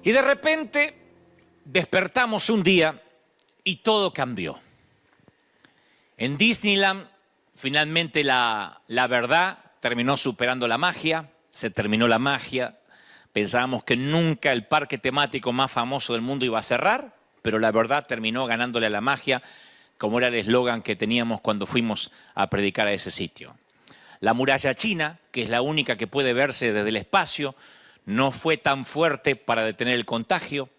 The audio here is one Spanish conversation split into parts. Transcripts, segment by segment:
Y de repente despertamos un día y todo cambió. En Disneyland, finalmente la verdad terminó superando la magia, se terminó la magia. Pensábamos que nunca el parque temático más famoso del mundo iba a cerrar, pero la verdad terminó ganándole a la magia, como era el eslogan que teníamos cuando fuimos a predicar a ese sitio. La muralla china, que es la única que puede verse desde el espacio, no fue tan fuerte para detener el contagio.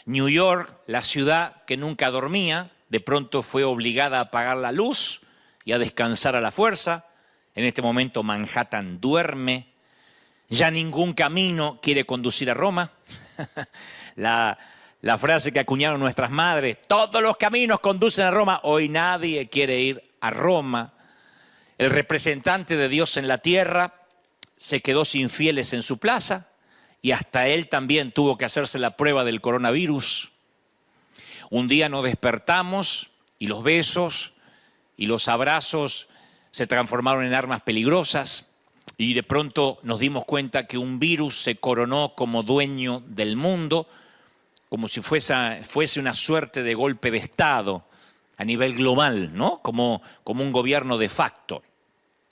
New York, la ciudad que nunca dormía, de pronto fue obligada a apagar la luz y a descansar a la fuerza. En este momento Manhattan duerme. Ya ningún camino quiere conducir a Roma. La frase que acuñaron nuestras madres, todos los caminos conducen a Roma. Hoy nadie quiere ir a Roma. El representante de Dios en la tierra se quedó sin fieles en su plaza y hasta él también tuvo que hacerse la prueba del coronavirus. Un día nos despertamos y los besos y los abrazos se transformaron en armas peligrosas y de pronto nos dimos cuenta que un virus se coronó como dueño del mundo, como si fuese una suerte de golpe de Estado a nivel global, ¿no? Como un gobierno de facto.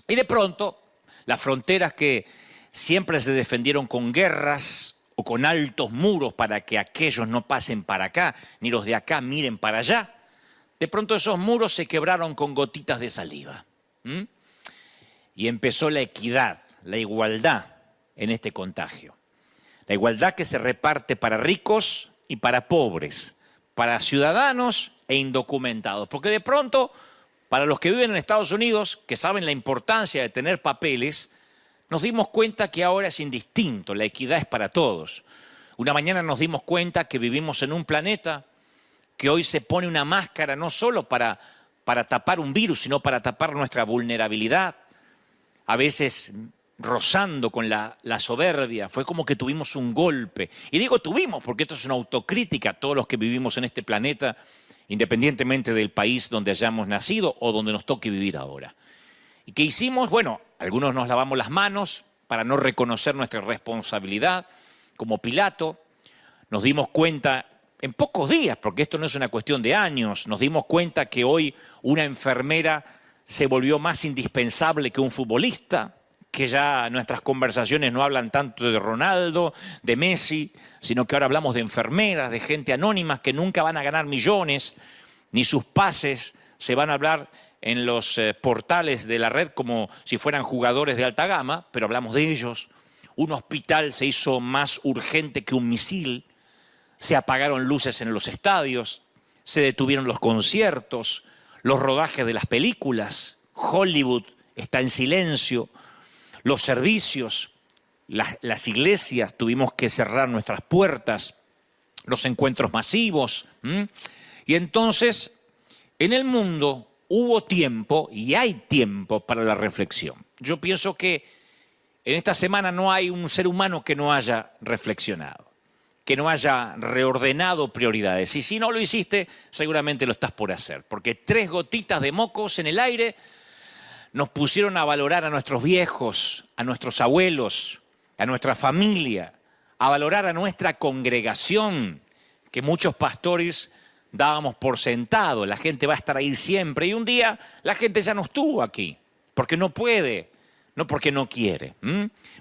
Y de pronto, las fronteras que siempre se defendieron con guerras o con altos muros para que aquellos no pasen para acá, ni los de acá miren para allá, de pronto esos muros se quebraron con gotitas de saliva. Y empezó la equidad, la igualdad en este contagio. La igualdad que se reparte para ricos y para pobres, para ciudadanos e indocumentados. Porque de pronto, para los que viven en Estados Unidos, que saben la importancia de tener papeles, nos dimos cuenta que ahora es indistinto, la equidad es para todos. Una mañana nos dimos cuenta que vivimos en un planeta que hoy se pone una máscara no solo para tapar un virus, sino para tapar nuestra vulnerabilidad, a veces rozando con la soberbia. Fue como que tuvimos un golpe. Y digo tuvimos porque esto es una autocrítica a todos los que vivimos en este planeta, independientemente del país donde hayamos nacido o donde nos toque vivir ahora. ¿Y qué hicimos? Bueno, algunos nos lavamos las manos para no reconocer nuestra responsabilidad, como Pilato. Nos dimos cuenta en pocos días, porque esto no es una cuestión de años, nos dimos cuenta que hoy una enfermera se volvió más indispensable que un futbolista, que ya nuestras conversaciones no hablan tanto de Ronaldo, de Messi, sino que ahora hablamos de enfermeras, de gente anónima que nunca van a ganar millones, ni sus pases se van a hablar en los portales de la red como si fueran jugadores de alta gama, pero hablamos de ellos. Un hospital se hizo más urgente que un misil, se apagaron luces en los estadios, se detuvieron los conciertos, los rodajes de las películas, Hollywood está en silencio, los servicios, las iglesias tuvimos que cerrar nuestras puertas, los encuentros masivos. Y entonces, en el mundo hubo tiempo y hay tiempo para la reflexión. Yo pienso que en esta semana no hay un ser humano que no haya reflexionado, que no haya reordenado prioridades. Y si no lo hiciste, seguramente lo estás por hacer. Porque 3 gotitas de mocos en el aire nos pusieron a valorar a nuestros viejos, a nuestros abuelos, a nuestra familia, a valorar a nuestra congregación, que muchos pastores dábamos por sentado. La gente va a estar ahí siempre. Y un día la gente ya no estuvo aquí, porque no puede, no porque no quiere.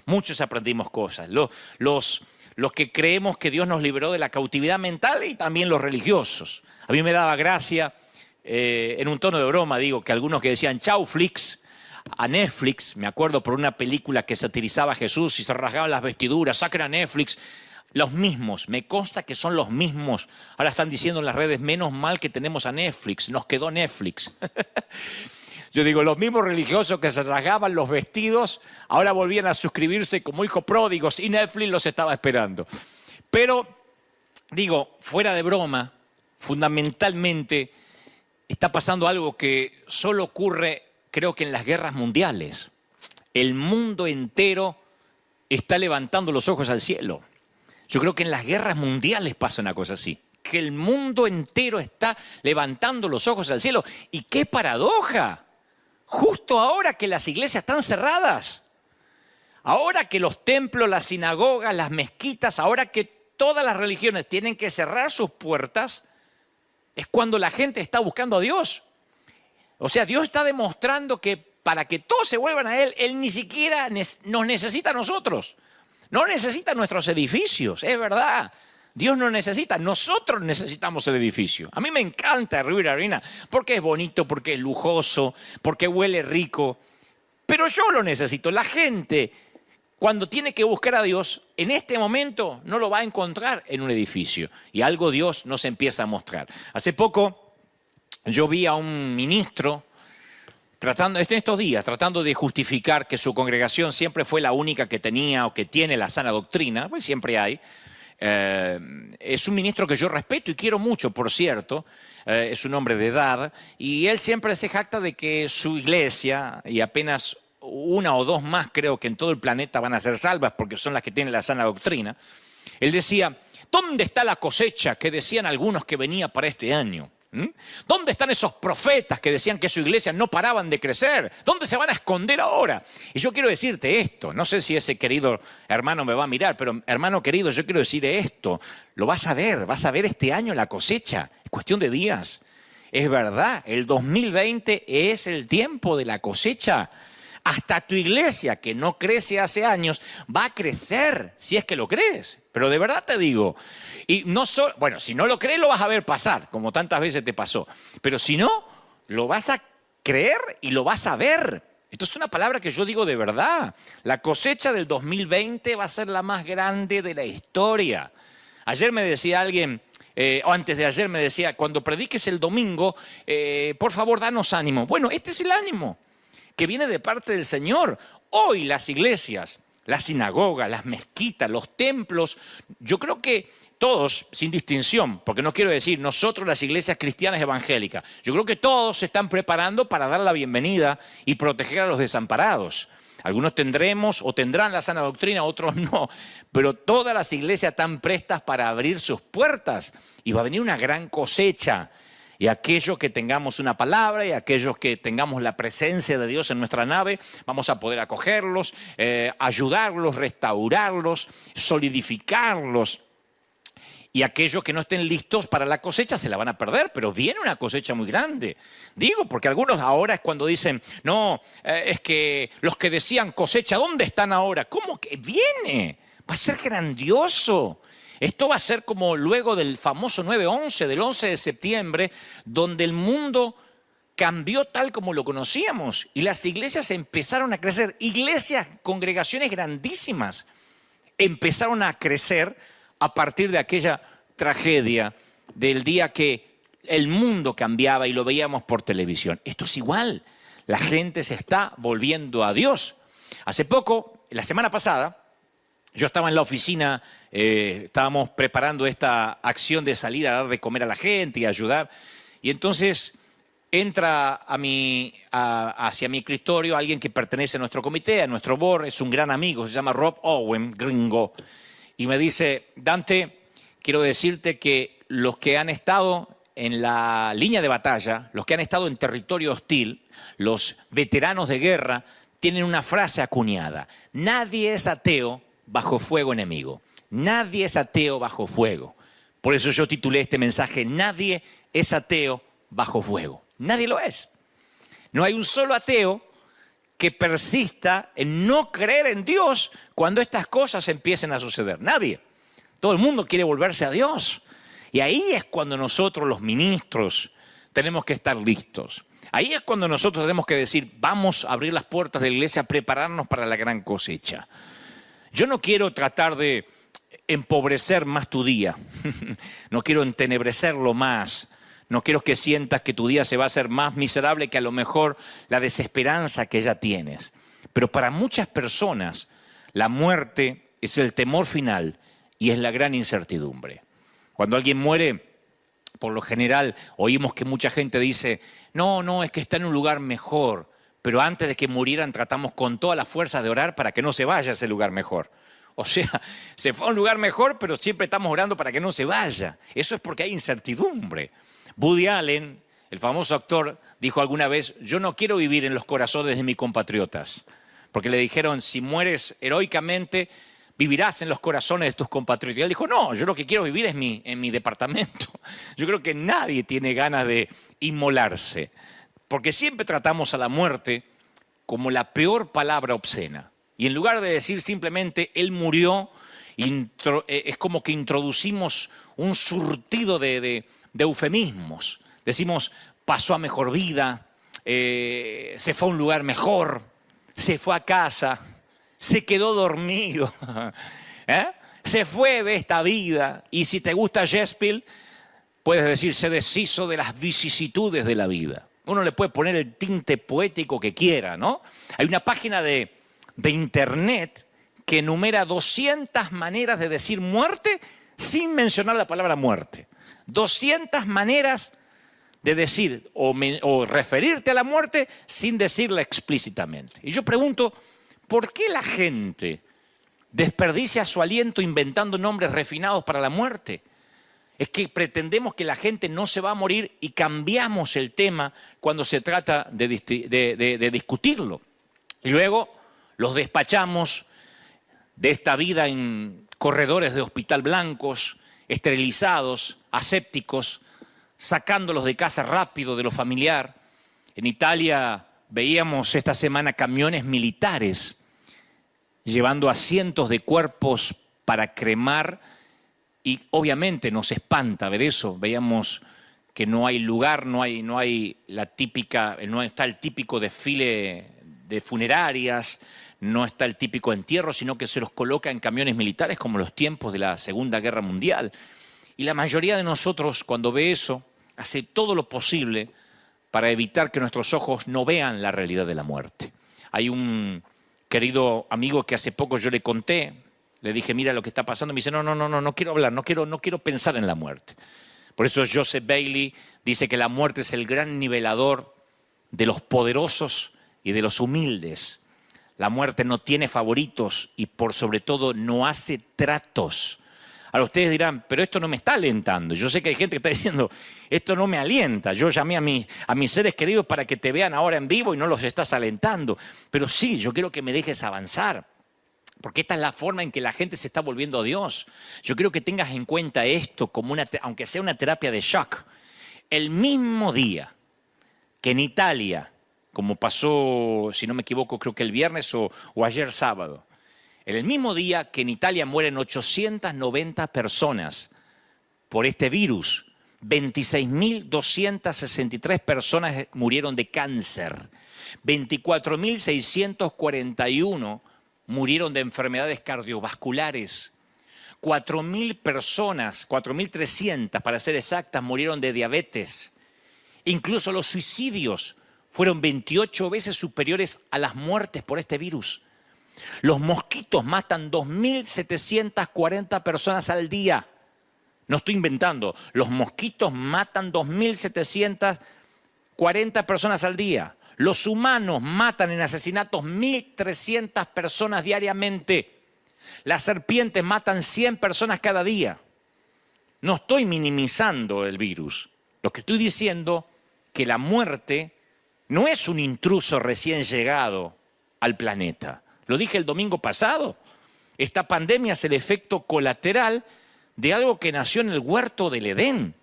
Muchos aprendimos cosas. Los que creemos que Dios nos liberó de la cautividad mental y también los religiosos. A mí me daba gracia, en un tono de broma, digo, que algunos que decían chau Flix a Netflix, me acuerdo por una película que satirizaba a Jesús y se rasgaban las vestiduras, saquen a Netflix. Los mismos, me consta que son los mismos. Ahora están diciendo en las redes, menos mal que tenemos a Netflix, nos quedó Netflix. Yo digo, los mismos religiosos que se rasgaban los vestidos, ahora volvían a suscribirse como hijos pródigos y Netflix los estaba esperando. Pero, digo, fuera de broma, fundamentalmente está pasando algo que solo ocurre, creo que en las guerras mundiales. El mundo entero está levantando los ojos al cielo. Yo creo que en las guerras mundiales pasa una cosa así, que el mundo entero está levantando los ojos al cielo. ¡Y qué paradoja! Justo ahora que las iglesias están cerradas, ahora que los templos, las sinagogas, las mezquitas, ahora que todas las religiones tienen que cerrar sus puertas, es cuando la gente está buscando a Dios. O sea, Dios está demostrando que para que todos se vuelvan a Él, Él ni siquiera nos necesita a nosotros. No necesita nuestros edificios, es verdad. Dios no necesita, nosotros necesitamos el edificio. A mí me encanta River Arena porque es bonito, porque es lujoso, porque huele rico. Pero yo lo necesito. La gente, cuando tiene que buscar a Dios, en este momento no lo va a encontrar en un edificio. Y algo Dios nos empieza a mostrar. Hace poco yo vi a un ministro en estos días, tratando de justificar que su congregación siempre fue la única que tenía o que tiene la sana doctrina, pues siempre hay. Es un ministro que yo respeto y quiero mucho, por cierto. Es un hombre de edad y él siempre se jacta de que su iglesia, y apenas una o dos más creo que en todo el planeta van a ser salvas porque son las que tienen la sana doctrina. Él decía, ¿dónde está la cosecha que decían algunos que venía para este año? ¿Dónde están esos profetas que decían que su iglesia no paraban de crecer? ¿Dónde se van a esconder ahora? Y yo quiero decirte esto, no sé si ese querido hermano me va a mirar, pero hermano querido, yo quiero decir esto, lo vas a ver este año la cosecha, es cuestión de días. Es verdad, el 2020 es el tiempo de la cosecha. Hasta tu iglesia, que no crece hace años, va a crecer, si es que lo crees. Pero de verdad te digo, y no solo, bueno, si no lo crees lo vas a ver pasar, como tantas veces te pasó. Pero si no, lo vas a creer y lo vas a ver. Esto es una palabra que yo digo de verdad. La cosecha del 2020 va a ser la más grande de la historia. Ayer me decía alguien, o antes de ayer me decía, cuando prediques el domingo, por favor, danos ánimo. Bueno, este es el ánimo que viene de parte del Señor. Hoy las iglesias, las sinagogas, las mezquitas, los templos, yo creo que todos, sin distinción, porque no quiero decir nosotros las iglesias cristianas evangélicas, yo creo que todos se están preparando para dar la bienvenida y proteger a los desamparados. Algunos tendremos o tendrán la sana doctrina, otros no, pero todas las iglesias están prestas para abrir sus puertas y va a venir una gran cosecha. Y aquellos que tengamos una palabra y aquellos que tengamos la presencia de Dios en nuestra nave, vamos a poder acogerlos, ayudarlos, restaurarlos, solidificarlos. Y aquellos que no estén listos para la cosecha se la van a perder, pero viene una cosecha muy grande. Digo, porque algunos ahora es cuando dicen, no, es que los que decían cosecha, ¿dónde están ahora? ¿Cómo que viene? Va a ser grandioso. Esto va a ser como luego del famoso 9/11, del 11 de septiembre, donde el mundo cambió tal como lo conocíamos y las iglesias empezaron a crecer. Iglesias, congregaciones grandísimas, empezaron a crecer a partir de aquella tragedia del día que el mundo cambiaba y lo veíamos por televisión. Esto es igual, la gente se está volviendo a Dios. Hace poco, la semana pasada, yo estaba en la oficina, estábamos preparando esta acción de salir a dar de comer a la gente y ayudar. Y entonces entra hacia mi escritorio alguien que pertenece a nuestro comité, a nuestro board, es un gran amigo, se llama Rob Owen, gringo. Y me dice, Dante, quiero decirte que los que han estado en la línea de batalla, los que han estado en territorio hostil, los veteranos de guerra, tienen una frase acuñada: nadie es ateo bajo fuego enemigo. Nadie es ateo bajo fuego. Por eso yo titulé este mensaje, nadie es ateo bajo fuego. Nadie lo es. No hay un solo ateo que persista en no creer en Dios cuando estas cosas empiecen a suceder. Nadie. Todo el mundo quiere volverse a Dios. Y ahí es cuando nosotros, los ministros, tenemos que estar listos. Ahí es cuando nosotros tenemos que decir, vamos a abrir las puertas de la iglesia, a prepararnos para la gran cosecha. Yo no quiero tratar de empobrecer más tu día, no quiero entenebrecerlo más, no quiero que sientas que tu día se va a hacer más miserable que a lo mejor la desesperanza que ya tienes. Pero para muchas personas la muerte es el temor final y es la gran incertidumbre. Cuando alguien muere, por lo general oímos que mucha gente dice, no, es que está en un lugar mejor. Pero antes de que murieran tratamos con toda la fuerza de orar para que no se vaya a ese lugar mejor. O sea, se fue a un lugar mejor, pero siempre estamos orando para que no se vaya. Eso es porque hay incertidumbre. Woody Allen, el famoso actor, dijo alguna vez, yo no quiero vivir en los corazones de mis compatriotas. Porque le dijeron, si mueres heroicamente, vivirás en los corazones de tus compatriotas. Y él dijo, no, yo lo que quiero vivir es en mi departamento. Yo creo que nadie tiene ganas de inmolarse, porque siempre tratamos a la muerte como la peor palabra obscena. Y en lugar de decir simplemente, él murió, es como que introducimos un surtido de eufemismos. Decimos, pasó a mejor vida, se fue a un lugar mejor, se fue a casa, se quedó dormido, se fue de esta vida. Y si te gusta Shakespeare, puedes decir, se deshizo de las vicisitudes de la vida. Uno le puede poner el tinte poético que quiera, ¿no? Hay una página de internet que enumera 200 maneras de decir muerte sin mencionar la palabra muerte. 200 maneras de decir o referirte a la muerte sin decirla explícitamente. Y yo pregunto, ¿por qué la gente desperdicia su aliento inventando nombres refinados para la muerte? Es que pretendemos que la gente no se va a morir y cambiamos el tema cuando se trata de discutirlo. Y luego los despachamos de esta vida en corredores de hospital blancos, esterilizados, asépticos, sacándolos de casa rápido, de lo familiar. En Italia veíamos esta semana camiones militares llevando a cientos de cuerpos para cremar y obviamente nos espanta ver eso. Veíamos que no hay lugar, no está el típico desfile de funerarias, no está el típico entierro, sino que se los coloca en camiones militares como los tiempos de la Segunda Guerra Mundial. Y la mayoría de nosotros, cuando ve eso, hace todo lo posible para evitar que nuestros ojos no vean la realidad de la muerte. Hay un querido amigo que hace poco yo le conté, le dije, mira lo que está pasando, me dice, no quiero hablar, no quiero pensar en la muerte. Por eso Joseph Bailey dice que la muerte es el gran nivelador de los poderosos y de los humildes. La muerte no tiene favoritos y por sobre todo no hace tratos. Ahora ustedes dirán, pero esto no me está alentando. Yo sé que hay gente que está diciendo, esto no me alienta. Yo llamé a mis seres queridos para que te vean ahora en vivo y no los estás alentando. Pero sí, yo quiero que me dejes avanzar. Porque esta es la forma en que la gente se está volviendo a Dios. Yo quiero que tengas en cuenta esto como aunque sea una terapia de shock. El mismo día que en Italia, como pasó, si no me equivoco, creo que el viernes o ayer sábado, en el mismo día que en Italia mueren 890 personas por este virus, 26.263 personas murieron de cáncer, 24.641 murieron de enfermedades cardiovasculares, 4.000 personas, 4.300 para ser exactas, murieron de diabetes. Incluso los suicidios fueron 28 veces superiores a las muertes por este virus. Los mosquitos matan 2.740 personas al día. No estoy inventando. Los mosquitos matan 2.740 personas al día. Los humanos matan en asesinatos 1.300 personas diariamente. Las serpientes matan 100 personas cada día. No estoy minimizando el virus. Lo que estoy diciendo es que la muerte no es un intruso recién llegado al planeta. Lo dije el domingo pasado. Esta pandemia es el efecto colateral de algo que nació en el huerto del Edén.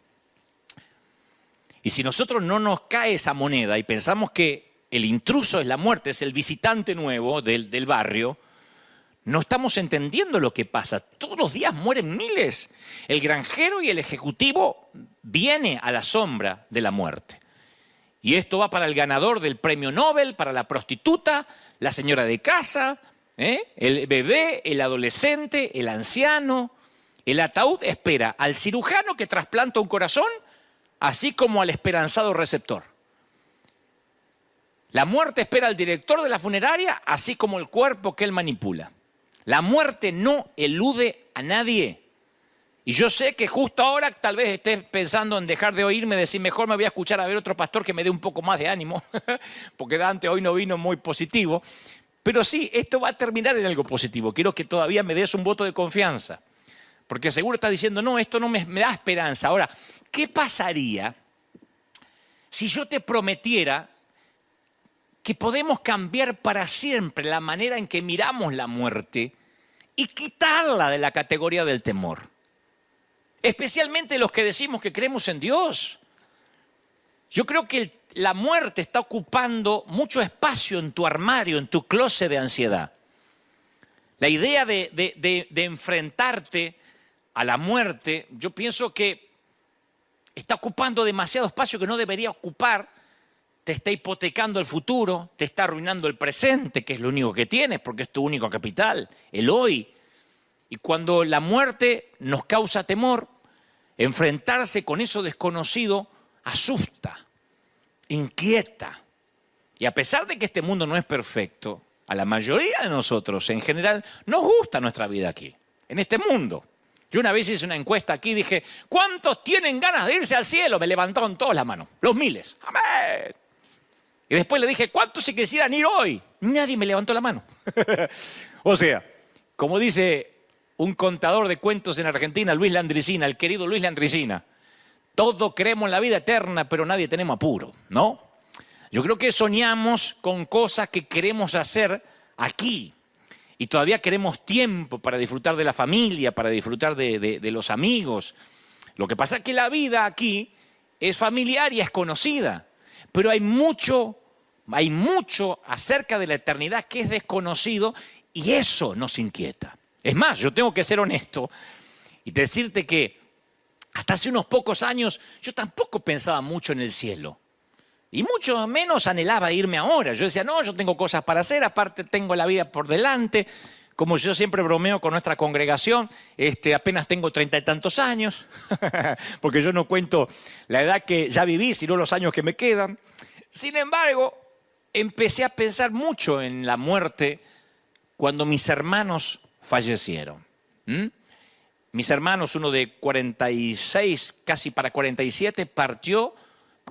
Y si nosotros no nos cae esa moneda y pensamos que el intruso es la muerte, es el visitante nuevo del barrio, no estamos entendiendo lo que pasa. Todos los días mueren miles. El granjero y el ejecutivo viene a la sombra de la muerte. Y esto va para el ganador del premio Nobel, para la prostituta, la señora de casa, el bebé, el adolescente, el anciano. El ataúd espera al cirujano que trasplanta un corazón, así como al esperanzado receptor. La muerte espera al director de la funeraria, así como el cuerpo que él manipula. La muerte no elude a nadie. Y yo sé que justo ahora tal vez estés pensando en dejar de oírme, decir mejor me voy a escuchar a ver otro pastor que me dé un poco más de ánimo, porque Dante hoy no vino muy positivo. Pero sí, esto va a terminar en algo positivo. Quiero que todavía me des un voto de confianza, porque seguro estás diciendo, no, esto no me da esperanza. Ahora, ¿qué pasaría si yo te prometiera que podemos cambiar para siempre la manera en que miramos la muerte y quitarla de la categoría del temor. Especialmente los que decimos que creemos en Dios. Yo creo que la muerte está ocupando mucho espacio en tu armario, en tu closet de ansiedad. La idea de enfrentarte a la muerte, yo pienso que está ocupando demasiado espacio que no debería ocupar. Te está hipotecando el futuro, te está arruinando el presente, que es lo único que tienes, porque es tu único capital, el hoy. Y cuando la muerte nos causa temor, enfrentarse con eso desconocido asusta, inquieta. Y a pesar de que este mundo no es perfecto, a la mayoría de nosotros en general nos gusta nuestra vida aquí, en este mundo. Yo una vez hice una encuesta aquí y dije, ¿cuántos tienen ganas de irse al cielo? Me levantaron todas las manos, los miles. ¡Amén! Y después le dije, ¿cuántos se quisieran ir hoy? Nadie me levantó la mano. O sea, como dice un contador de cuentos en Argentina, Luis Landricina, el querido Luis Landricina, todos creemos en la vida eterna, pero nadie tenemos apuro, ¿no? Yo creo que soñamos con cosas que queremos hacer aquí y todavía queremos tiempo para disfrutar de la familia, para disfrutar de los amigos. Lo que pasa es que la vida aquí es familiar y es conocida, pero hay mucho acerca de la eternidad que es desconocido y eso nos inquieta. Es más, yo tengo que ser honesto y decirte que hasta hace unos pocos años yo tampoco pensaba mucho en el cielo. Y mucho menos anhelaba irme ahora. Yo decía, no, yo tengo cosas para hacer, aparte tengo la vida por delante. Como yo siempre bromeo con nuestra congregación, apenas tengo 30 y tantos años, porque yo no cuento la edad que ya viví, sino los años que me quedan. Sin embargo, empecé a pensar mucho en la muerte cuando mis hermanos fallecieron. Mis hermanos, uno de 46, casi para 47, partió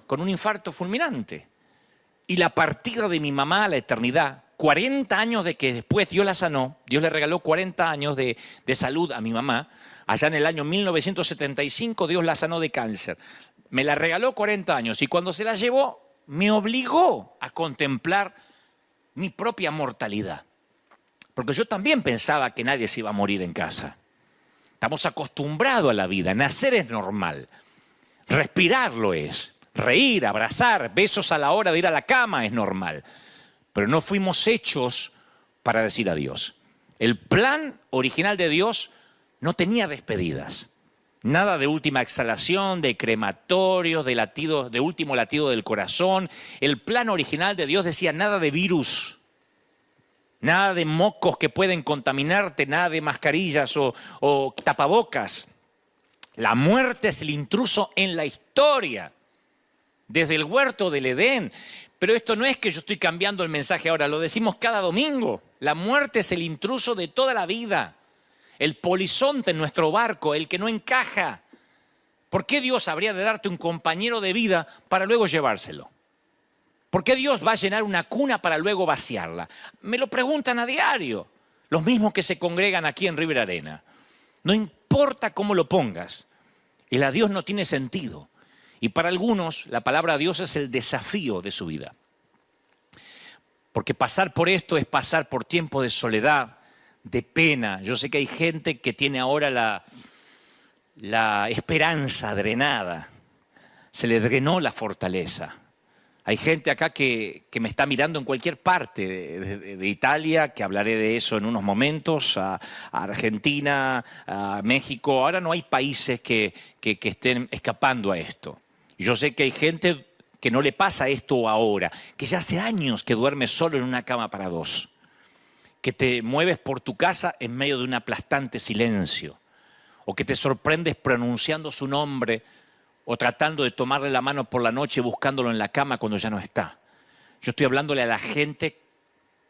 con un infarto fulminante. Y la partida de mi mamá a la eternidad, 40 años de que después Dios la sanó, Dios le regaló 40 años de salud a mi mamá. Allá en el año 1975 Dios la sanó de cáncer. Me la regaló 40 años y cuando se la llevó me obligó a contemplar mi propia mortalidad. Porque yo también pensaba que nadie se iba a morir en casa. Estamos acostumbrados a la vida, nacer es normal, respirar lo es. Reír, abrazar, besos a la hora de ir a la cama es normal. Pero no fuimos hechos para decir adiós. El plan original de Dios no tenía despedidas. Nada de última exhalación, de crematorio, de último latido del corazón. El plan original de Dios decía nada de virus. Nada de mocos que pueden contaminarte, nada de mascarillas o tapabocas. La muerte es el intruso en la historia. Desde el huerto del Edén. Pero esto no es que yo estoy cambiando el mensaje ahora, lo decimos cada domingo. La muerte es el intruso de toda la vida. El polizonte en nuestro barco, el que no encaja. ¿Por qué Dios habría de darte un compañero de vida para luego llevárselo? ¿Por qué Dios va a llenar una cuna para luego vaciarla? Me lo preguntan a diario. Los mismos que se congregan aquí en River Arena. No importa cómo lo pongas, el adiós no tiene sentido. Y para algunos la palabra Dios es el desafío de su vida. Porque pasar por esto es pasar por tiempo de soledad, de pena. Yo sé que hay gente que tiene ahora la esperanza drenada. Se le drenó la fortaleza. Hay gente acá que me está mirando en cualquier parte de Italia, que hablaré de eso en unos momentos, a Argentina, a México. Ahora no hay países que estén escapando a esto. Yo sé que hay gente que no le pasa esto ahora, que ya hace años que duerme solo en una cama para dos, que te mueves por tu casa en medio de un aplastante silencio, o que te sorprendes pronunciando su nombre o tratando de tomarle la mano por la noche buscándolo en la cama cuando ya no está. Yo estoy hablándole a la gente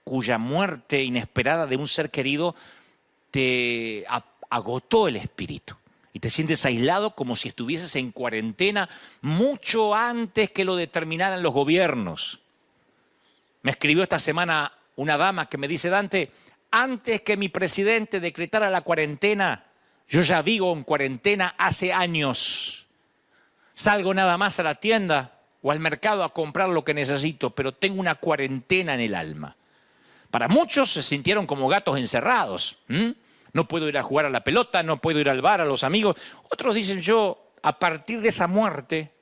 cuya muerte inesperada de un ser querido te agotó el espíritu. Y te sientes aislado como si estuvieses en cuarentena mucho antes que lo determinaran los gobiernos. Me escribió esta semana una dama que me dice, Dante, antes que mi presidente decretara la cuarentena, yo ya vivo en cuarentena hace años. Salgo nada más a la tienda o al mercado a comprar lo que necesito, pero tengo una cuarentena en el alma. Para muchos se sintieron como gatos encerrados. no puedo ir a jugar a la pelota, no puedo ir al bar, a los amigos. Otros dicen, yo a partir de esa muerte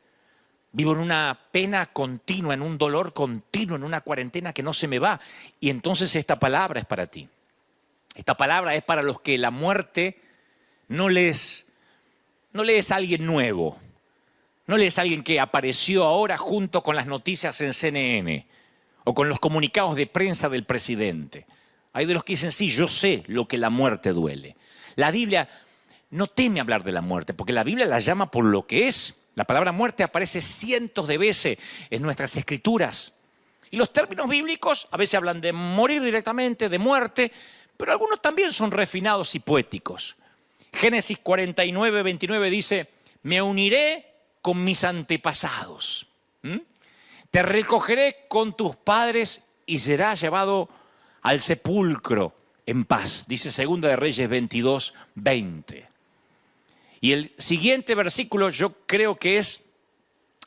vivo en una pena continua, en un dolor continuo, en una cuarentena que no se me va. Y entonces esta palabra es para ti. Esta palabra es para los que la muerte no les es alguien nuevo. No lees a alguien que apareció ahora junto con las noticias en CNN o con los comunicados de prensa del presidente. Hay de los que dicen, sí, yo sé lo que la muerte duele. La Biblia no teme hablar de la muerte, porque la Biblia la llama por lo que es. La palabra muerte aparece cientos de veces en nuestras escrituras. Y los términos bíblicos a veces hablan de morir directamente, de muerte, pero algunos también son refinados y poéticos. Génesis 49, 29 dice, me uniré con mis antepasados. Te recogeré con tus padres y serás llevado al sepulcro en paz. Dice 2 de Reyes 22, 20. Y el siguiente versículo yo creo que es,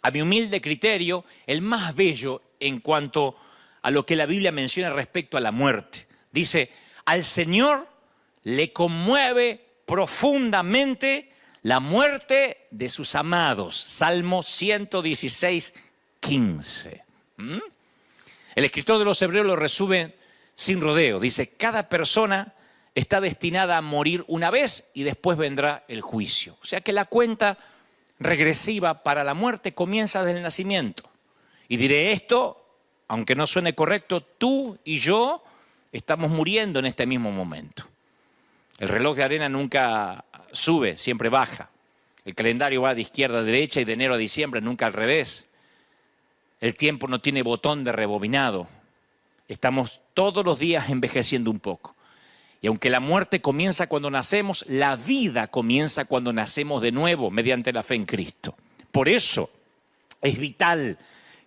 a mi humilde criterio, el más bello en cuanto a lo que la Biblia menciona respecto a la muerte. Dice, al Señor le conmueve profundamente la muerte de sus amados. Salmo 116, 15. El escritor de los Hebreos lo resume sin rodeo. Dice, cada persona está destinada a morir una vez y después vendrá el juicio. O sea que la cuenta regresiva para la muerte comienza desde el nacimiento. Y diré esto, aunque no suene correcto, tú y yo estamos muriendo en este mismo momento. El reloj de arena nunca sube, siempre baja. El calendario va de izquierda a derecha y de enero a diciembre, nunca al revés. El tiempo no tiene botón de rebobinado. Estamos todos los días envejeciendo un poco. Y aunque la muerte comienza cuando nacemos, la vida comienza cuando nacemos de nuevo mediante la fe en Cristo. Por eso es vital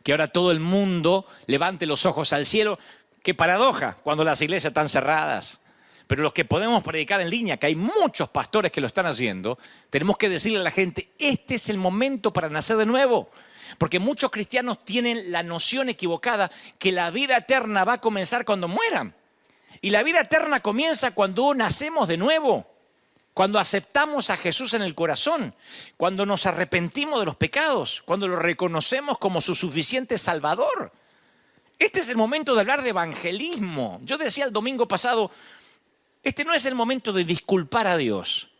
que ahora todo el mundo levante los ojos al cielo. Qué paradoja cuando las iglesias están cerradas. Pero los que podemos predicar en línea, que hay muchos pastores que lo están haciendo, tenemos que decirle a la gente, este es el momento para nacer de nuevo. Porque muchos cristianos tienen la noción equivocada que la vida eterna va a comenzar cuando mueran. Y la vida eterna comienza cuando nacemos de nuevo, cuando aceptamos a Jesús en el corazón, cuando nos arrepentimos de los pecados, cuando lo reconocemos como su suficiente Salvador. Este es el momento de hablar de evangelismo. Yo decía el domingo pasado, este no es el momento de disculpar a Dios.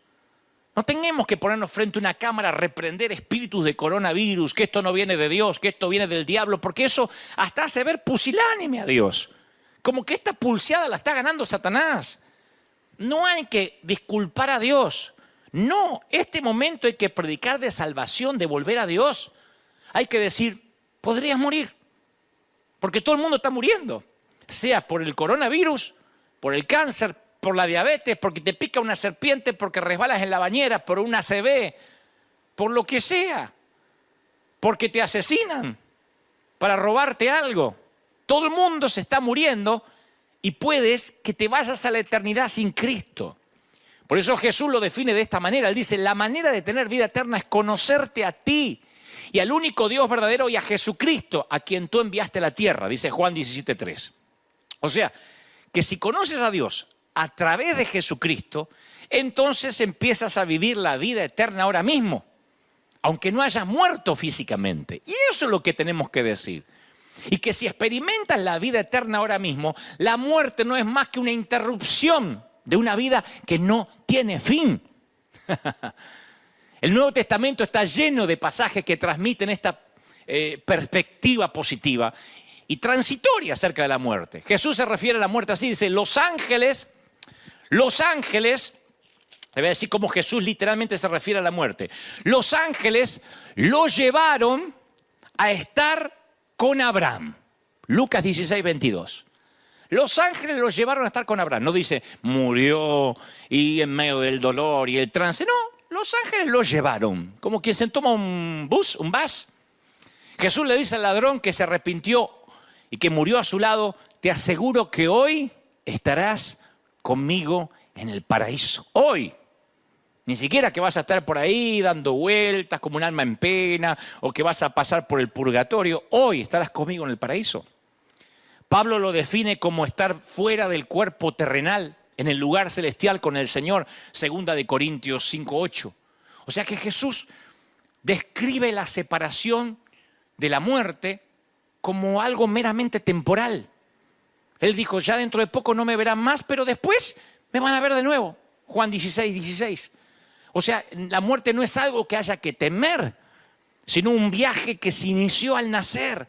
No tenemos que ponernos frente a una cámara a reprender espíritus de coronavirus, que esto no viene de Dios, que esto viene del diablo, porque eso hasta hace ver pusilánime a Dios. Como que esta pulseada la está ganando Satanás. No hay que disculpar a Dios. No, este momento hay que predicar de salvación, de volver a Dios. Hay que decir, podrías morir, porque todo el mundo está muriendo. Sea por el coronavirus, por el cáncer, por la diabetes, porque te pica una serpiente, porque resbalas en la bañera, por una ACV, por lo que sea, porque te asesinan para robarte algo. Todo el mundo se está muriendo y puedes que te vayas a la eternidad sin Cristo. Por eso Jesús lo define de esta manera. Él dice, la manera de tener vida eterna es conocerte a ti y al único Dios verdadero y a Jesucristo, a quien tú enviaste a la tierra, dice Juan 17:3. O sea, que si conoces a Dios a través de Jesucristo, entonces empiezas a vivir la vida eterna ahora mismo, aunque no hayas muerto físicamente. Y eso es lo que tenemos que decir. Y que si experimentas la vida eterna ahora mismo, la muerte no es más que una interrupción de una vida que no tiene fin. El Nuevo Testamento está lleno de pasajes que transmiten esta perspectiva positiva y transitoria acerca de la muerte. Jesús se refiere a la muerte así, dice, los ángeles, le voy a decir cómo Jesús literalmente se refiere a la muerte. Los ángeles lo llevaron a estar con Abraham. Lucas 16, 22. Los ángeles lo llevaron a estar con Abraham. No dice, murió y en medio del dolor y el trance. No, los ángeles lo llevaron. Como quien se toma un bus. Jesús le dice al ladrón que se arrepintió y que murió a su lado, te aseguro que hoy estarás conmigo en el paraíso. Hoy. Ni siquiera que vas a estar por ahí dando vueltas como un alma en pena o que vas a pasar por el purgatorio. Hoy estarás conmigo en el paraíso. Pablo lo define como estar fuera del cuerpo terrenal, en el lugar celestial con el Señor, 2 Corintios 5:8. O sea que Jesús describe la separación de la muerte como algo meramente temporal. Él dijo, ya dentro de poco no me verán más, pero después me van a ver de nuevo. Juan 16:16. O sea, la muerte no es algo que haya que temer, sino un viaje que se inició al nacer.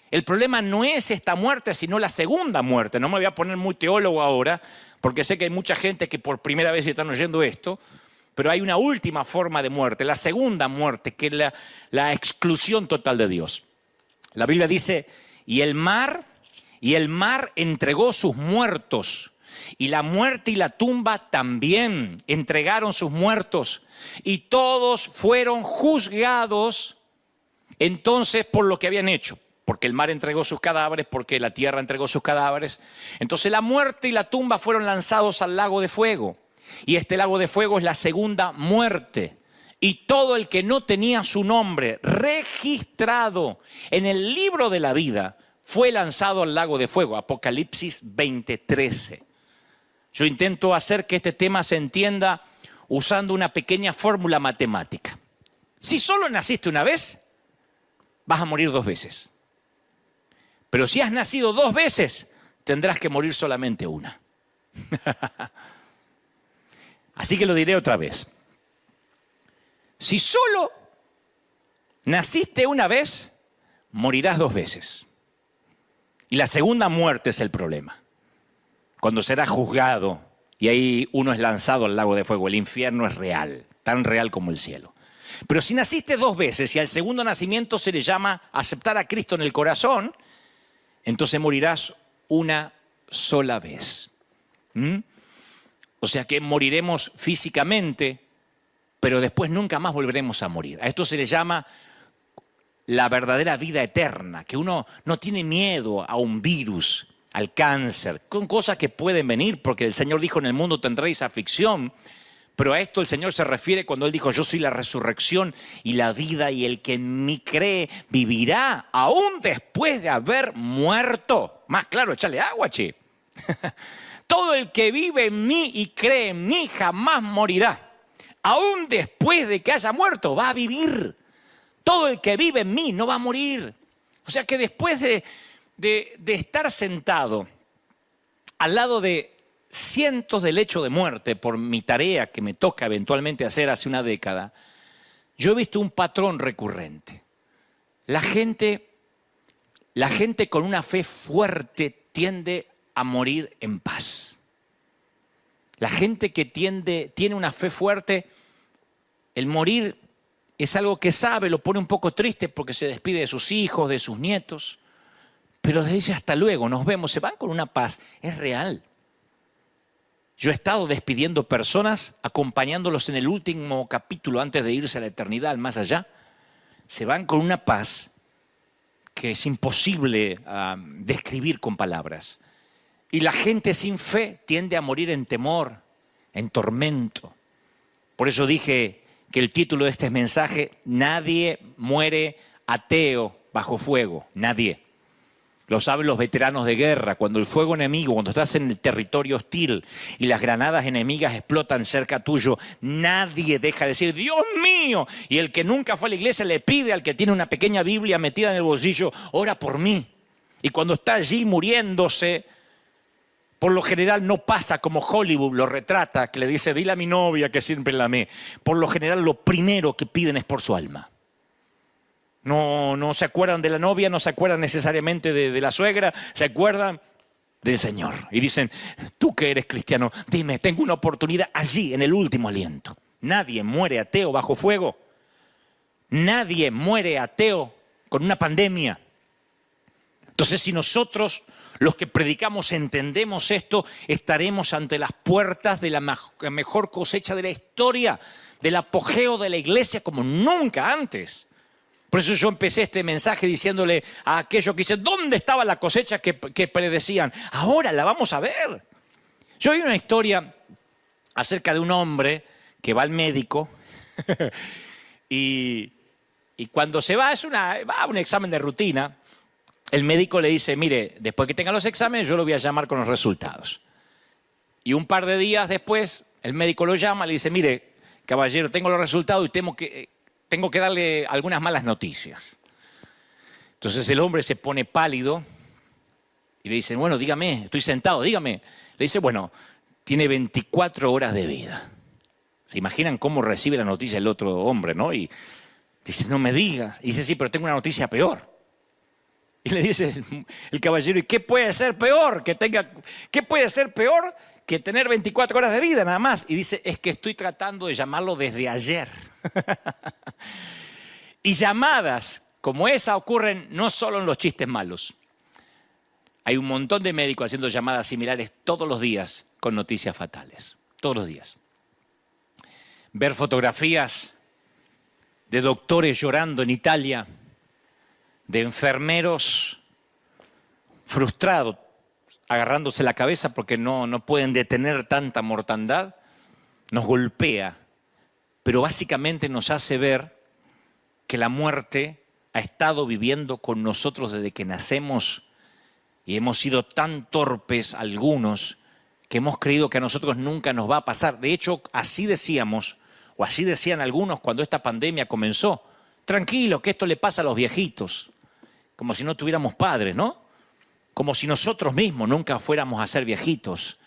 El problema no es esta muerte, sino la segunda muerte. No me voy a poner muy teólogo ahora, porque sé que hay mucha gente que por primera vez están oyendo esto, pero hay una última forma de muerte, la segunda muerte, que es la exclusión total de Dios. La Biblia dice, y el mar entregó sus muertos, y la muerte y la tumba también entregaron sus muertos, y todos fueron juzgados entonces por lo que habían hecho, porque el mar entregó sus cadáveres, porque la tierra entregó sus cadáveres. Entonces la muerte y la tumba fueron lanzados al lago de fuego, y este lago de fuego es la segunda muerte. Y todo el que no tenía su nombre registrado en el libro de la vida fue lanzado al lago de fuego. Apocalipsis 20:13. Yo intento hacer que este tema se entienda usando una pequeña fórmula matemática. Si solo naciste una vez, vas a morir 2 veces. Pero si has nacido 2 veces, tendrás que morir solamente una. Así que lo diré otra vez. Si solo naciste una vez, morirás 2 veces. Y la segunda muerte es el problema. Cuando serás juzgado y ahí uno es lanzado al lago de fuego. El infierno es real, tan real como el cielo. Pero si naciste 2 veces y al segundo nacimiento se le llama aceptar a Cristo en el corazón, entonces morirás una sola vez. O sea que moriremos físicamente, pero después nunca más volveremos a morir. A esto se le llama la verdadera vida eterna, que uno no tiene miedo a un virus, al cáncer, con cosas que pueden venir, porque el Señor dijo, en el mundo tendréis aflicción, pero a esto el Señor se refiere cuando Él dijo, yo soy la resurrección y la vida, y el que en mí cree vivirá aún después de haber muerto. Más claro, échale agua, che. Todo el que vive en mí y cree en mí jamás morirá. Aún después de que haya muerto, va a vivir. Todo el que vive en mí no va a morir. O sea que después de estar sentado al lado de cientos de lechos de muerte por mi tarea que me toca eventualmente hacer hace una década, yo he visto un patrón recurrente. La gente con una fe fuerte tiende a morir en paz. La gente que tiene una fe fuerte, el morir es algo que sabe, lo pone un poco triste porque se despide de sus hijos, de sus nietos, pero les dice hasta luego, nos vemos, se van con una paz, es real. Yo he estado despidiendo personas, acompañándolos en el último capítulo antes de irse a la eternidad, al más allá. Se van con una paz que es imposible describir con palabras. Y la gente sin fe tiende a morir en temor, en tormento. Por eso dije que el título de este mensaje, nadie muere ateo bajo fuego, nadie. Lo saben los veteranos de guerra, cuando el fuego enemigo, cuando estás en el territorio hostil y las granadas enemigas explotan cerca tuyo, nadie deja de decir, Dios mío. Y el que nunca fue a la iglesia le pide al que tiene una pequeña Biblia metida en el bolsillo, ora por mí. Y cuando está allí muriéndose, por lo general no pasa como Hollywood lo retrata, que le dice, dile a mi novia que siempre la amé. Por lo general lo primero que piden es por su alma. No se acuerdan de la novia, no se acuerdan necesariamente de la suegra, se acuerdan del Señor. Y dicen, tú que eres cristiano, dime, tengo una oportunidad allí en el último aliento. Nadie muere ateo bajo fuego. Nadie muere ateo con una pandemia. Entonces, si nosotros, los que predicamos, entendemos esto, estaremos ante las puertas de la mejor cosecha de la historia, del apogeo de la iglesia como nunca antes. Por eso yo empecé este mensaje diciéndole a aquellos que dicen, ¿dónde estaba la cosecha que predecían? Ahora la vamos a ver. Yo oí una historia acerca de un hombre que va al médico y cuando se va, va a un examen de rutina, el médico le dice, mire, después que tenga los exámenes yo lo voy a llamar con los resultados. Y un par de días después, el médico lo llama, le dice, mire, caballero, tengo los resultados y tengo que darle algunas malas noticias. Entonces el hombre se pone pálido y le dice, bueno, dígame, estoy sentado, dígame. Le dice, bueno, tiene 24 horas de vida. ¿Se imaginan cómo recibe la noticia el otro hombre, no? Y dice, no me digas. Y dice, sí, pero tengo una noticia peor. Y le dice el caballero, ¿y qué puede ser peor? ¿Qué puede ser peor que tener 24 horas de vida nada más? Y dice, es que estoy tratando de llamarlo desde ayer. Y llamadas como esa ocurren no solo en los chistes malos. Hay un montón de médicos haciendo llamadas similares todos los días con noticias fatales. Todos los días. Ver fotografías de doctores llorando en Italia, de enfermeros frustrados, agarrándose la cabeza porque no pueden detener tanta mortandad, nos golpea, pero básicamente nos hace ver que la muerte ha estado viviendo con nosotros desde que nacemos y hemos sido tan torpes algunos que hemos creído que a nosotros nunca nos va a pasar. De hecho, así decíamos, o así decían algunos cuando esta pandemia comenzó, tranquilo, que esto le pasa a los viejitos, como si no tuviéramos padres, ¿no? Como si nosotros mismos nunca fuéramos a ser viejitos.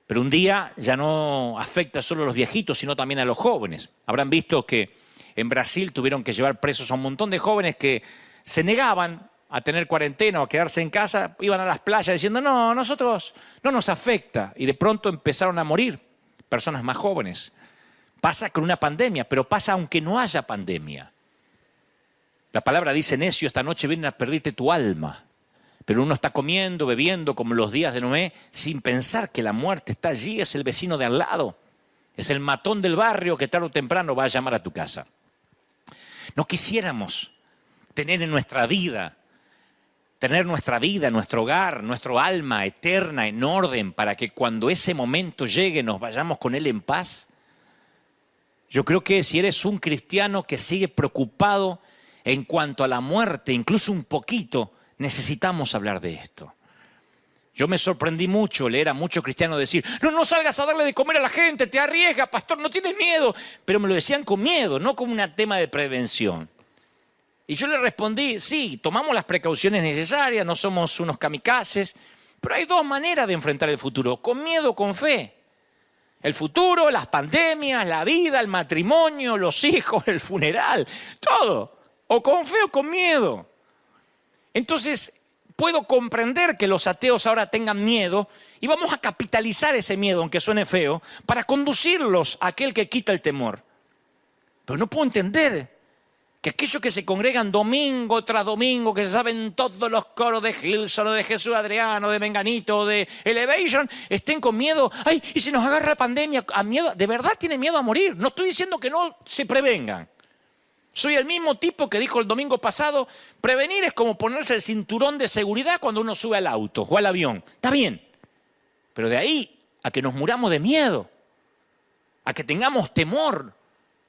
Pero un día ya no afecta solo a los viejitos, sino también a los jóvenes. Habrán visto que en Brasil tuvieron que llevar presos a un montón de jóvenes que se negaban a tener cuarentena o a quedarse en casa, iban a las playas diciendo, no, nosotros no nos afecta. Y de pronto empezaron a morir personas más jóvenes. Pasa con una pandemia, pero pasa aunque no haya pandemia. La palabra dice, necio, esta noche vienen a perderte tu alma. Pero uno está comiendo, bebiendo, como los días de Noé, sin pensar que la muerte está allí, es el vecino de al lado. Es el matón del barrio que tarde o temprano va a llamar a tu casa. No quisiéramos tener nuestra vida, nuestro hogar, nuestro alma eterna en orden para que cuando ese momento llegue nos vayamos con él en paz. Yo creo que si eres un cristiano que sigue preocupado en cuanto a la muerte, incluso un poquito, necesitamos hablar de esto. Yo me sorprendí mucho leer a muchos cristianos decir, no salgas a darle de comer a la gente, te arriesgas, pastor, no tienes miedo. Pero me lo decían con miedo, no como un tema de prevención. Y yo le respondí, sí, tomamos las precauciones necesarias, no somos unos kamikazes, pero hay dos maneras de enfrentar el futuro, con miedo o con fe. El futuro, las pandemias, la vida, el matrimonio, los hijos, el funeral, todo. O con fe o con miedo. Entonces, puedo comprender que los ateos ahora tengan miedo y vamos a capitalizar ese miedo, aunque suene feo, para conducirlos a aquel que quita el temor. Pero no puedo entender que aquellos que se congregan domingo tras domingo, que se saben todos los coros de Hillsong, de Jesús Adriano, de Menganito, de Elevation, estén con miedo. Ay, y si nos agarra la pandemia, a miedo, de verdad tienen miedo a morir. No estoy diciendo que no se prevengan. Soy el mismo tipo que dijo el domingo pasado, prevenir es como ponerse el cinturón de seguridad cuando uno sube al auto o al avión. Está bien, pero de ahí a que nos muramos de miedo, a que tengamos temor.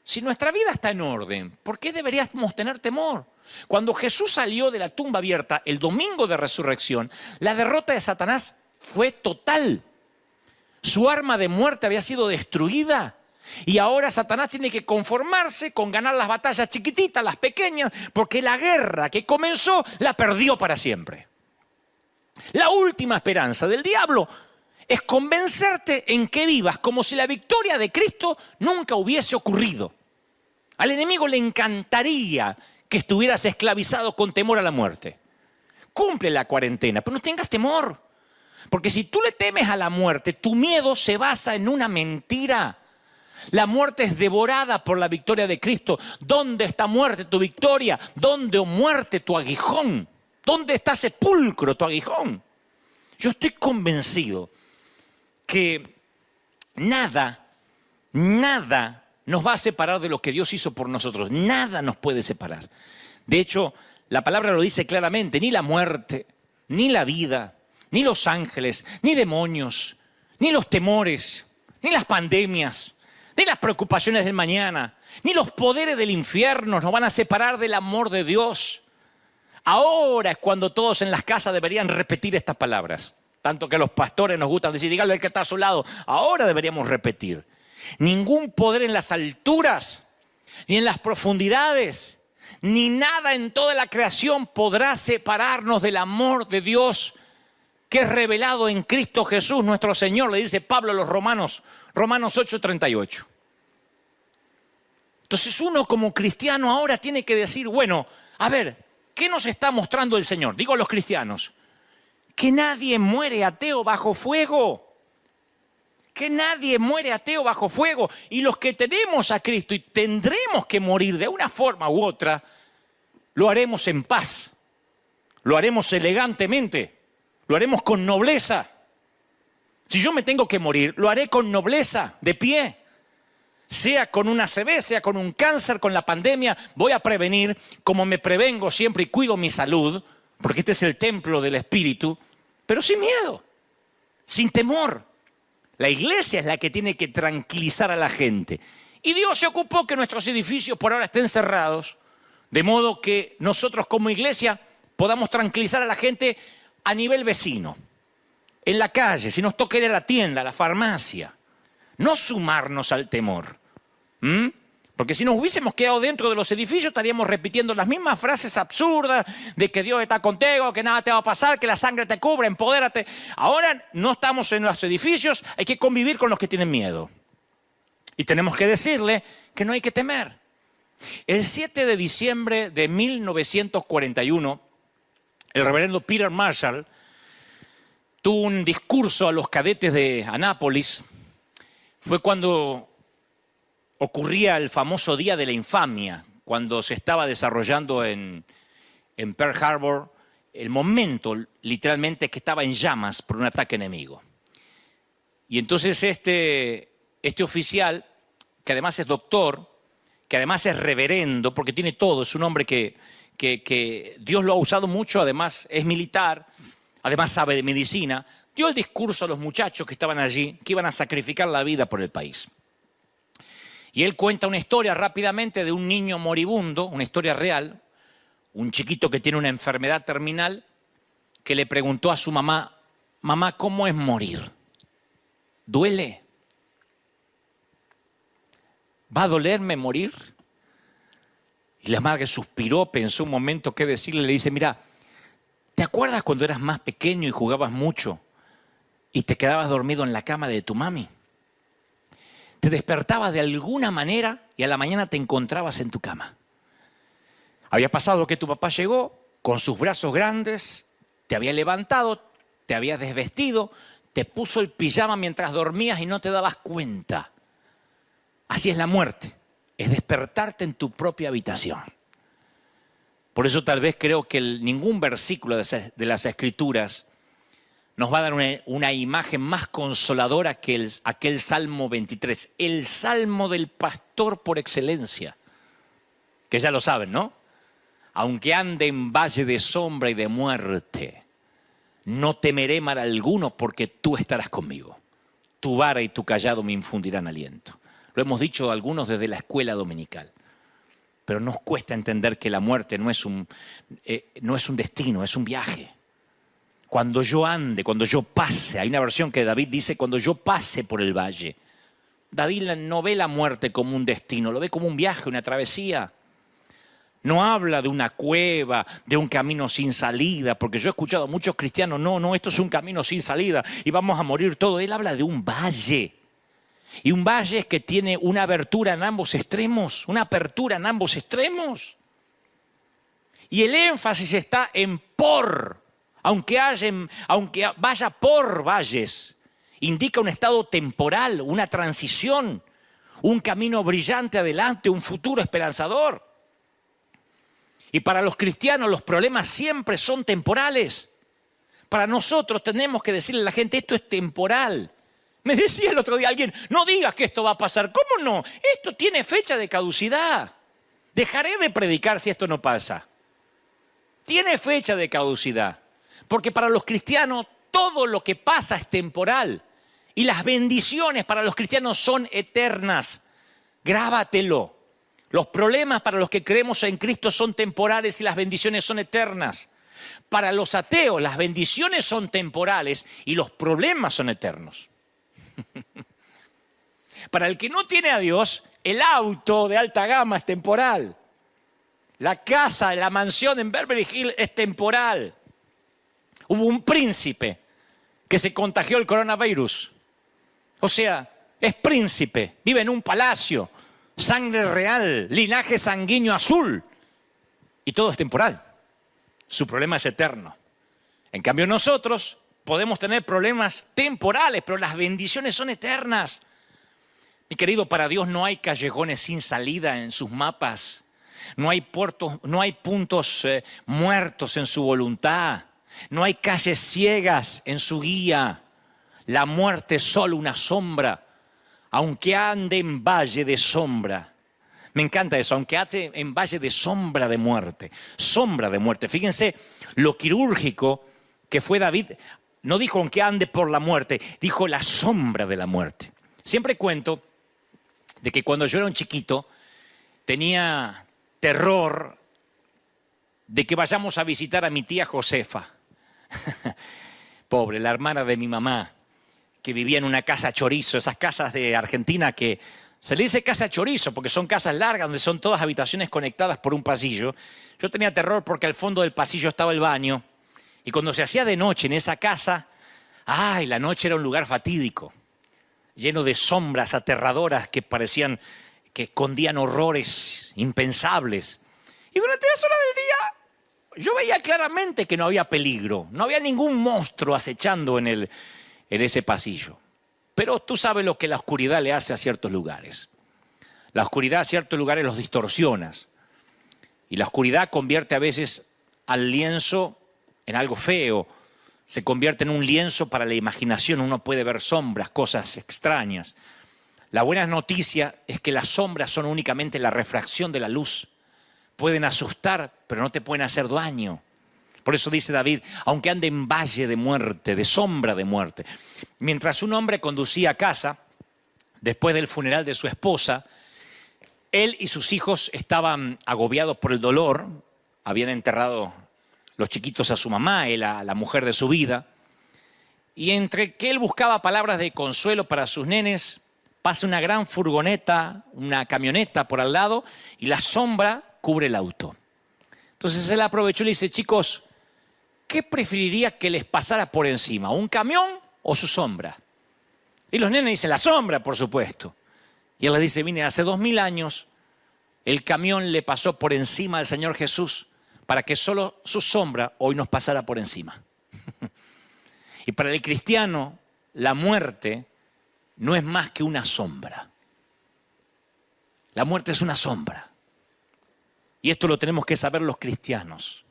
Si nuestra vida está en orden, ¿por qué deberíamos tener temor? Cuando Jesús salió de la tumba abierta el domingo de resurrección, la derrota de Satanás fue total. Su arma de muerte había sido destruida. Y ahora Satanás tiene que conformarse con ganar las batallas chiquititas, las pequeñas, porque la guerra que comenzó la perdió para siempre. La última esperanza del diablo es convencerte en que vivas como si la victoria de Cristo nunca hubiese ocurrido. Al enemigo le encantaría que estuvieras esclavizado con temor a la muerte. Cumple la cuarentena, pero no tengas temor. Porque si tú le temes a la muerte, tu miedo se basa en una mentira. La muerte es devorada por la victoria de Cristo. ¿Dónde está muerte tu victoria? ¿Dónde, oh muerte, tu aguijón? ¿Dónde está sepulcro tu aguijón? Yo estoy convencido que nada nos va a separar de lo que Dios hizo por nosotros. Nada nos puede separar. De hecho, la palabra lo dice claramente, ni la muerte, ni la vida, ni los ángeles, ni demonios, ni los temores, ni las pandemias, ni las preocupaciones del mañana, ni los poderes del infierno nos van a separar del amor de Dios. Ahora es cuando todos en las casas deberían repetir estas palabras. Tanto que los pastores nos gustan decir, dígale al que está a su lado. Ahora deberíamos repetir. Ningún poder en las alturas, ni en las profundidades, ni nada en toda la creación podrá separarnos del amor de Dios que es revelado en Cristo Jesús, nuestro Señor, le dice Pablo a los Romanos 8:38. Entonces uno como cristiano ahora tiene que decir, bueno, a ver, ¿qué nos está mostrando el Señor? Digo a los cristianos, que nadie muere ateo bajo fuego. Que nadie muere ateo bajo fuego. Y los que tenemos a Cristo y tendremos que morir de una forma u otra, lo haremos en paz. Lo haremos elegantemente. Lo haremos con nobleza. Si yo me tengo que morir, lo haré con nobleza, de pie. Sea con una ACV, sea con un cáncer, con la pandemia, voy a prevenir como me prevengo siempre y cuido mi salud, porque este es el templo del Espíritu, pero sin miedo, sin temor. La iglesia es la que tiene que tranquilizar a la gente. Y Dios se ocupó que nuestros edificios por ahora estén cerrados, de modo que nosotros como iglesia podamos tranquilizar a la gente a nivel vecino, en la calle, si nos toca ir a la tienda, a la farmacia. No sumarnos al temor. Porque si nos hubiésemos quedado dentro de los edificios estaríamos repitiendo las mismas frases absurdas de que Dios está contigo, que nada te va a pasar, que la sangre te cubre, empodérate. Ahora no estamos en los edificios, hay que convivir con los que tienen miedo. Y tenemos que decirle que no hay que temer. El 7 de diciembre de 1941, el reverendo Peter Marshall tuvo un discurso a los cadetes de Annapolis. Fue cuando ocurría el famoso Día de la Infamia, cuando se estaba desarrollando en Pearl Harbor el momento literalmente que estaba en llamas por un ataque enemigo. Y entonces este oficial, que además es doctor, que además es reverendo, porque tiene todo, es un hombre que Dios lo ha usado mucho, además es militar, además sabe de medicina, dio el discurso a los muchachos que estaban allí, que iban a sacrificar la vida por el país. Y él cuenta una historia rápidamente de un niño moribundo, una historia real, un chiquito que tiene una enfermedad terminal, que le preguntó a su mamá, mamá, ¿cómo es morir? ¿Duele? ¿Va a dolerme morir? Y la madre suspiró, pensó un momento qué decirle, le dice, mira, ¿te acuerdas cuando eras más pequeño y jugabas mucho y te quedabas dormido en la cama de tu mami? Te despertabas de alguna manera y a la mañana te encontrabas en tu cama. Había pasado que tu papá llegó con sus brazos grandes, te había levantado, te había desvestido, te puso el pijama mientras dormías y no te dabas cuenta. Así es la muerte, es despertarte en tu propia habitación. Por eso tal vez creo que ningún versículo de las Escrituras nos va a dar una imagen más consoladora que aquel Salmo 23, el Salmo del pastor por excelencia, que ya lo saben, ¿no? Aunque ande en valle de sombra y de muerte, no temeré mal alguno porque tú estarás conmigo. Tu vara y tu cayado me infundirán aliento. Lo hemos dicho algunos desde la escuela dominical, pero nos cuesta entender que la muerte no es un destino, es un viaje. Cuando yo ande, cuando yo pase, hay una versión que David dice, cuando yo pase por el valle. David no ve la muerte como un destino, lo ve como un viaje, una travesía. No habla de una cueva, de un camino sin salida, porque yo he escuchado a muchos cristianos, no, esto es un camino sin salida y vamos a morir todos. Él habla de un valle. Y un valle es que tiene una abertura en ambos extremos, una apertura en ambos extremos. Y el énfasis está en por. Aunque vaya por valles, indica un estado temporal, una transición, un camino brillante adelante, un futuro esperanzador. Y para los cristianos los problemas siempre son temporales. Para nosotros tenemos que decirle a la gente, esto es temporal. Me decía el otro día alguien, no digas que esto va a pasar. ¿Cómo no? Esto tiene fecha de caducidad. Dejaré de predicar si esto no pasa. Tiene fecha de caducidad. Porque para los cristianos todo lo que pasa es temporal. Y las bendiciones para los cristianos son eternas. Grábatelo. Los problemas para los que creemos en Cristo son temporales y las bendiciones son eternas. Para los ateos, las bendiciones son temporales y los problemas son eternos. Para el que no tiene a Dios, el auto de alta gama es temporal. La casa, la mansión en Beverly Hills es temporal. Hubo un príncipe que se contagió el coronavirus. O sea, es príncipe, vive en un palacio, sangre real, linaje sanguíneo azul. Y todo es temporal. Su problema es eterno. En cambio nosotros podemos tener problemas temporales, pero las bendiciones son eternas. Mi querido, para Dios no hay callejones sin salida en sus mapas. No hay puntos muertos en su voluntad. No hay calles ciegas en su guía. La muerte es solo una sombra, aunque ande en valle de sombra. Me encanta eso, aunque ande en valle de sombra de muerte. Sombra de muerte. Fíjense lo quirúrgico que fue David. No dijo aunque ande por la muerte, dijo la sombra de la muerte. Siempre cuento de que cuando yo era un chiquito tenía terror de que vayamos a visitar a mi tía Josefa. Pobre, la hermana de mi mamá, que vivía en una casa chorizo, esas casas de Argentina que se le dice casa chorizo porque son casas largas donde son todas habitaciones conectadas por un pasillo. Yo tenía terror porque al fondo del pasillo estaba el baño y cuando se hacía de noche en esa casa, ¡ay! La noche era un lugar fatídico, lleno de sombras aterradoras que parecían que escondían horrores impensables. Y durante las horas del día yo veía claramente que no había peligro, no había ningún monstruo acechando en ese pasillo. Pero tú sabes lo que la oscuridad le hace a ciertos lugares. La oscuridad a ciertos lugares los distorsiona. Y la oscuridad convierte a veces al lienzo en algo feo. Se convierte en un lienzo para la imaginación. Uno puede ver sombras, cosas extrañas. La buena noticia es que las sombras son únicamente la refracción de la luz. Pueden asustar, pero no te pueden hacer daño. Por eso dice David, aunque ande en valle de muerte, de sombra de muerte. Mientras un hombre conducía a casa, después del funeral de su esposa, él y sus hijos estaban agobiados por el dolor. Habían enterrado los chiquitos a su mamá, él a la mujer de su vida. Y entre que él buscaba palabras de consuelo para sus nenes, pasa una gran furgoneta, una camioneta por al lado y la sombra cubre el auto. Entonces él aprovechó y le dice, chicos, ¿qué preferiría que les pasara por encima? ¿Un camión o su sombra? Y los nenes dicen, la sombra, por supuesto. Y él les dice, mire, hace 2000 años el camión le pasó por encima al Señor Jesús para que solo su sombra hoy nos pasara por encima. Y para el cristiano, la muerte no es más que una sombra. La muerte es una sombra. Y esto lo tenemos que saber los cristianos.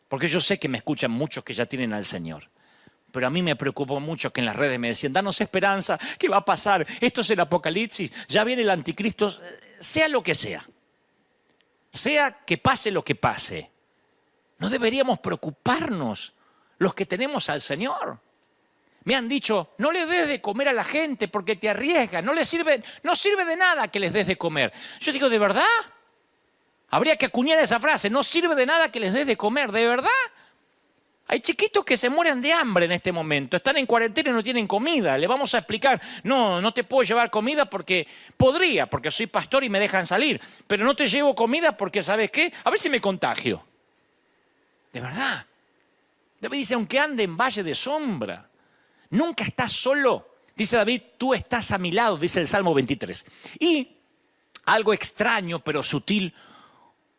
Porque yo sé que me escuchan muchos que ya tienen al Señor. Pero a mí me preocupó mucho que en las redes me decían, danos esperanza, ¿qué va a pasar? Esto es el Apocalipsis, ya viene el anticristo, sea lo que sea. Sea que pase lo que pase. No deberíamos preocuparnos los que tenemos al Señor. Me han dicho, no le des de comer a la gente porque te arriesga, no sirve de nada que les des de comer. Yo digo, ¿de verdad? Habría que acuñar esa frase, no sirve de nada que les des de comer, ¿de verdad? Hay chiquitos que se mueren de hambre en este momento, están en cuarentena y no tienen comida. Le vamos a explicar, no te puedo llevar comida porque soy pastor y me dejan salir. Pero no te llevo comida porque, ¿sabes qué? A ver si me contagio. De verdad. David dice, aunque ande en valle de sombra, nunca estás solo. Dice David, tú estás a mi lado, dice el Salmo 23. Y algo extraño pero sutil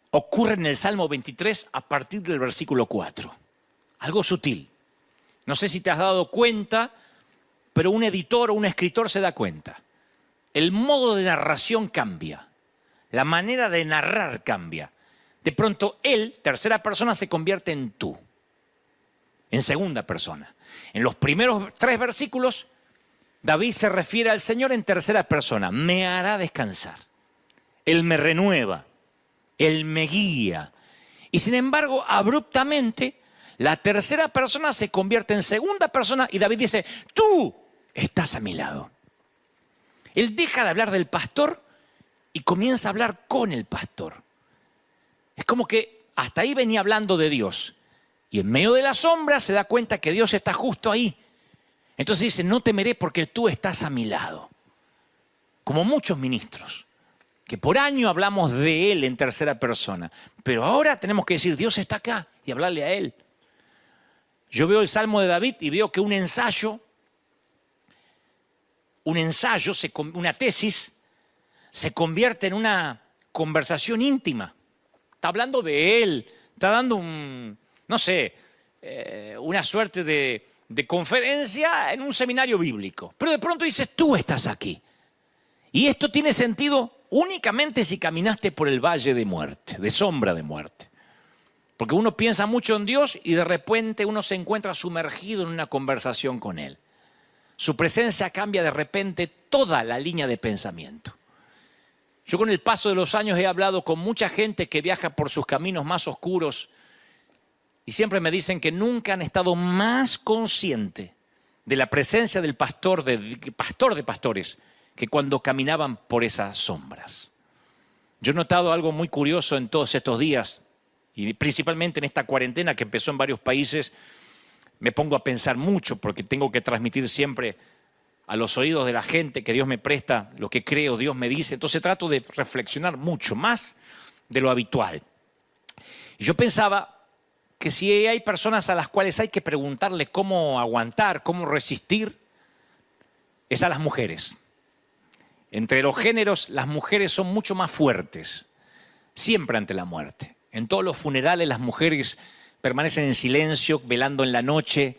ocurre en el Salmo 23 a partir del versículo 4. Algo sutil. No sé si te has dado cuenta, pero un editor o un escritor se da cuenta. El modo de narración cambia. La manera de narrar cambia. De pronto él, tercera persona, se convierte en tú. En segunda persona. En los primeros 3 versículos, David se refiere al Señor en tercera persona. Me hará descansar. Él me renueva. Él me guía. Y sin embargo, abruptamente, la tercera persona se convierte en segunda persona y David dice, tú estás a mi lado. Él deja de hablar del pastor y comienza a hablar con el pastor. Es como que hasta ahí venía hablando de Dios Y en medio de la sombra se da cuenta que Dios está justo ahí. Entonces dice, no temeré porque tú estás a mi lado. Como muchos ministros, que por año hablamos de Él en tercera persona. Pero ahora tenemos que decir, Dios está acá y hablarle a Él. Yo veo el Salmo de David y veo que un ensayo, una tesis, se convierte en una conversación íntima. Está hablando de Él, está dando una suerte de conferencia en un seminario bíblico. Pero de pronto dices, tú estás aquí. Y esto tiene sentido únicamente si caminaste por el valle de muerte, de sombra de muerte. Porque uno piensa mucho en Dios y de repente uno se encuentra sumergido en una conversación con Él. Su presencia cambia de repente toda la línea de pensamiento. Yo con el paso de los años he hablado con mucha gente que viaja por sus caminos más oscuros y siempre me dicen que nunca han estado más conscientes de la presencia del pastor de pastores que cuando caminaban por esas sombras. Yo he notado algo muy curioso en todos estos días y principalmente en esta cuarentena que empezó en varios países. Me pongo a pensar mucho porque tengo que transmitir siempre a los oídos de la gente que Dios me presta lo que creo, Dios me dice. Entonces trato de reflexionar mucho, más de lo habitual. Y yo pensaba que si hay personas a las cuales hay que preguntarle cómo aguantar, cómo resistir, es a las mujeres. Entre los géneros, las mujeres son mucho más fuertes, siempre ante la muerte. En todos los funerales las mujeres permanecen en silencio, velando en la noche,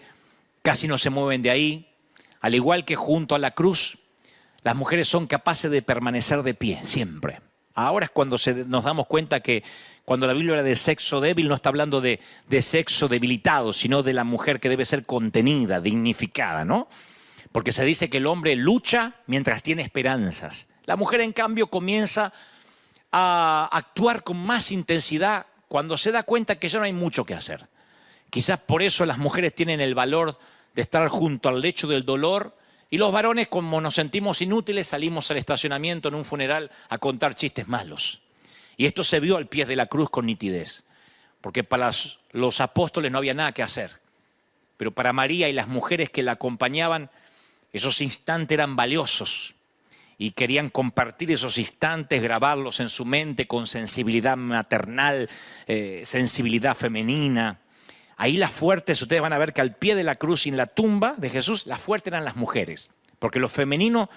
casi no se mueven de ahí. Al igual que junto a la cruz, las mujeres son capaces de permanecer de pie, siempre. Ahora es cuando nos damos cuenta que cuando la Biblia habla de sexo débil, no está hablando de sexo debilitado, sino de la mujer que debe ser contenida, dignificada, ¿no? Porque se dice que el hombre lucha mientras tiene esperanzas. La mujer, en cambio, comienza a actuar con más intensidad cuando se da cuenta que ya no hay mucho que hacer. Quizás por eso las mujeres tienen el valor de estar junto al lecho del dolor y los varones, como nos sentimos inútiles, salimos al estacionamiento en un funeral a contar chistes malos. Y esto se vio al pie de la cruz con nitidez, porque para los apóstoles no había nada que hacer. Pero para María y las mujeres que la acompañaban, esos instantes eran valiosos y querían compartir esos instantes, grabarlos en su mente con sensibilidad maternal, sensibilidad femenina. Ahí las fuertes, ustedes van a ver que al pie de la cruz y en la tumba de Jesús, las fuertes eran las mujeres. Porque lo femenino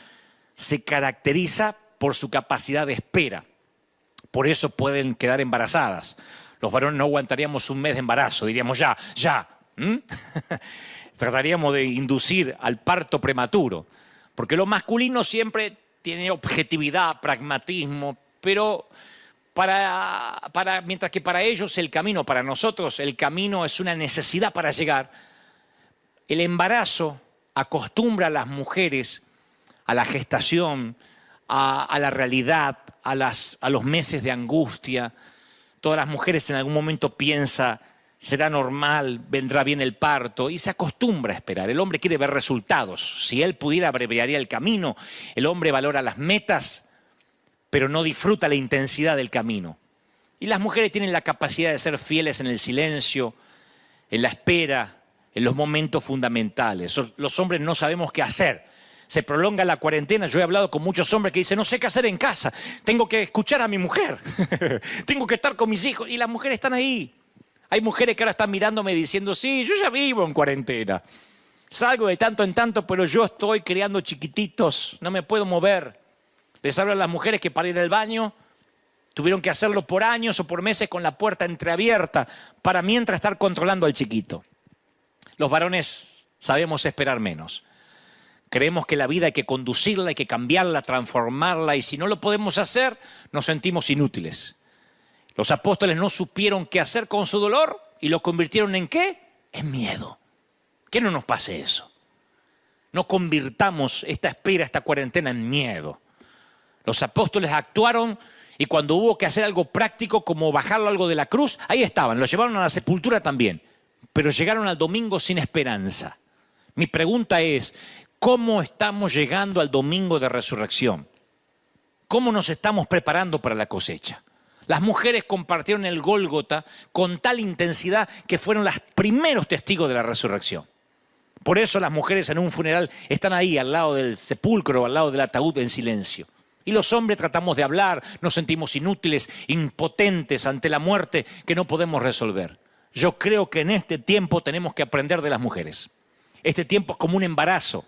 se caracteriza por su capacidad de espera. Por eso pueden quedar embarazadas. Los varones no aguantaríamos un mes de embarazo, diríamos ya. Trataríamos de inducir al parto prematuro. Porque lo masculino siempre tiene objetividad, pragmatismo, pero mientras que para ellos el camino, para nosotros el camino es una necesidad para llegar, el embarazo acostumbra a las mujeres a la gestación, a la realidad, a los meses de angustia. Todas las mujeres en algún momento piensan, será normal, vendrá bien el parto, y se acostumbra a esperar. El hombre quiere ver resultados. Si él pudiera, abreviaría el camino. El hombre valora las metas, pero no disfruta la intensidad del camino. Y las mujeres tienen la capacidad de ser fieles en el silencio, en la espera, en los momentos fundamentales. Los hombres no sabemos qué hacer. Se prolonga la cuarentena. Yo he hablado con muchos hombres que dicen, no sé qué hacer en casa. Tengo que escuchar a mi mujer. Tengo que estar con mis hijos. Y las mujeres están ahí. Hay mujeres que ahora están mirándome diciendo, sí, yo ya vivo en cuarentena. Salgo de tanto en tanto, pero yo estoy criando chiquititos. No me puedo mover. Les hablo a las mujeres que para ir al baño tuvieron que hacerlo por años o por meses con la puerta entreabierta para mientras estar controlando al chiquito. Los varones sabemos esperar menos. Creemos que la vida hay que conducirla, hay que cambiarla, transformarla, y si no lo podemos hacer, nos sentimos inútiles. Los apóstoles no supieron qué hacer con su dolor y lo convirtieron ¿en qué? En miedo. Que no nos pase eso. No convirtamos esta espera, esta cuarentena en miedo. Los apóstoles actuaron y cuando hubo que hacer algo práctico como bajarlo algo de la cruz, ahí estaban, lo llevaron a la sepultura también, pero llegaron al domingo sin esperanza. Mi pregunta es, ¿cómo estamos llegando al domingo de resurrección? ¿Cómo nos estamos preparando para la cosecha? Las mujeres compartieron el Gólgota con tal intensidad que fueron los primeros testigos de la resurrección. Por eso las mujeres en un funeral están ahí al lado del sepulcro, al lado del ataúd en silencio. Y los hombres tratamos de hablar, nos sentimos inútiles, impotentes ante la muerte que no podemos resolver. Yo creo que en este tiempo tenemos que aprender de las mujeres. Este tiempo es como un embarazo,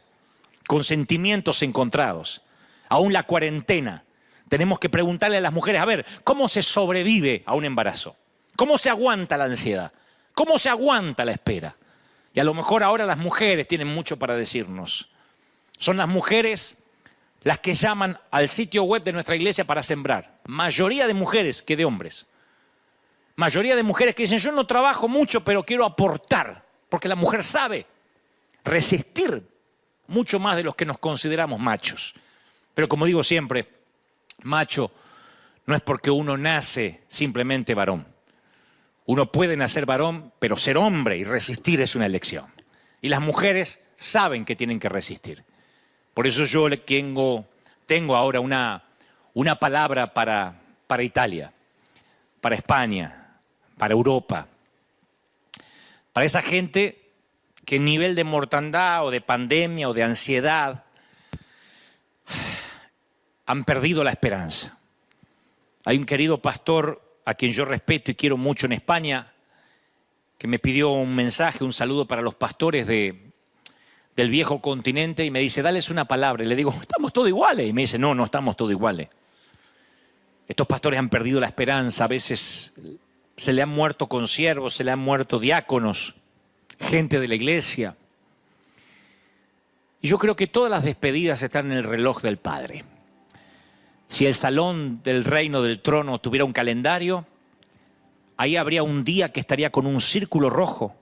con sentimientos encontrados. Aún la cuarentena. Tenemos que preguntarle a las mujeres, a ver, ¿cómo se sobrevive a un embarazo? ¿Cómo se aguanta la ansiedad? ¿Cómo se aguanta la espera? Y a lo mejor ahora las mujeres tienen mucho para decirnos. Son las mujeres las que llaman al sitio web de nuestra iglesia para sembrar. Mayoría de mujeres que de hombres. Mayoría de mujeres que dicen, yo no trabajo mucho, pero quiero aportar. Porque la mujer sabe resistir mucho más de los que nos consideramos machos. Pero como digo siempre, macho no es porque uno nace simplemente varón. Uno puede nacer varón, pero ser hombre y resistir es una elección. Y las mujeres saben que tienen que resistir. Por eso yo tengo ahora una palabra para Italia, para España, para Europa, para esa gente que en nivel de mortandad o de pandemia o de ansiedad han perdido la esperanza. Hay un querido pastor a quien yo respeto y quiero mucho en España que me pidió un mensaje, un saludo para los pastores del viejo continente y me dice, dales una palabra. Y le digo, estamos todos iguales. Y me dice, no estamos todos iguales. Estos pastores han perdido la esperanza. A veces se le han muerto consiervos, se le han muerto diáconos, gente de la iglesia. Y yo creo que todas las despedidas están en el reloj del Padre. Si el salón del reino del trono tuviera un calendario, ahí habría un día que estaría con un círculo rojo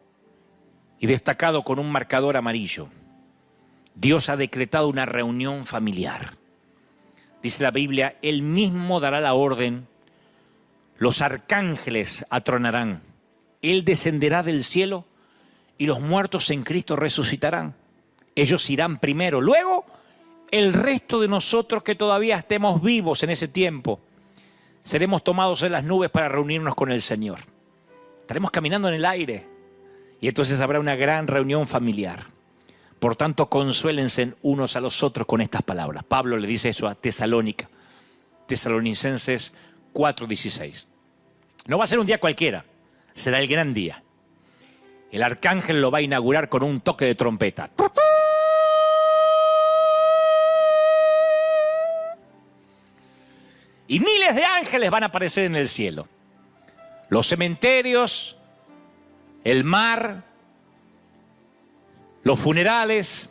y destacado con un marcador amarillo. Dios ha decretado una reunión familiar. Dice la Biblia, Él mismo dará la orden, los arcángeles atronarán, Él descenderá del cielo y los muertos en Cristo resucitarán. Ellos irán primero, luego el resto de nosotros que todavía estemos vivos en ese tiempo, seremos tomados en las nubes para reunirnos con el Señor. Estaremos caminando en el aire y entonces habrá una gran reunión familiar. Por tanto, consuélense unos a los otros con estas palabras. Pablo le dice eso a Tesalónica, Tesalonicenses 4:16. No va a ser un día cualquiera, será el gran día. El arcángel lo va a inaugurar con un toque de trompeta. Y miles de ángeles van a aparecer en el cielo. Los cementerios, el mar, los funerales,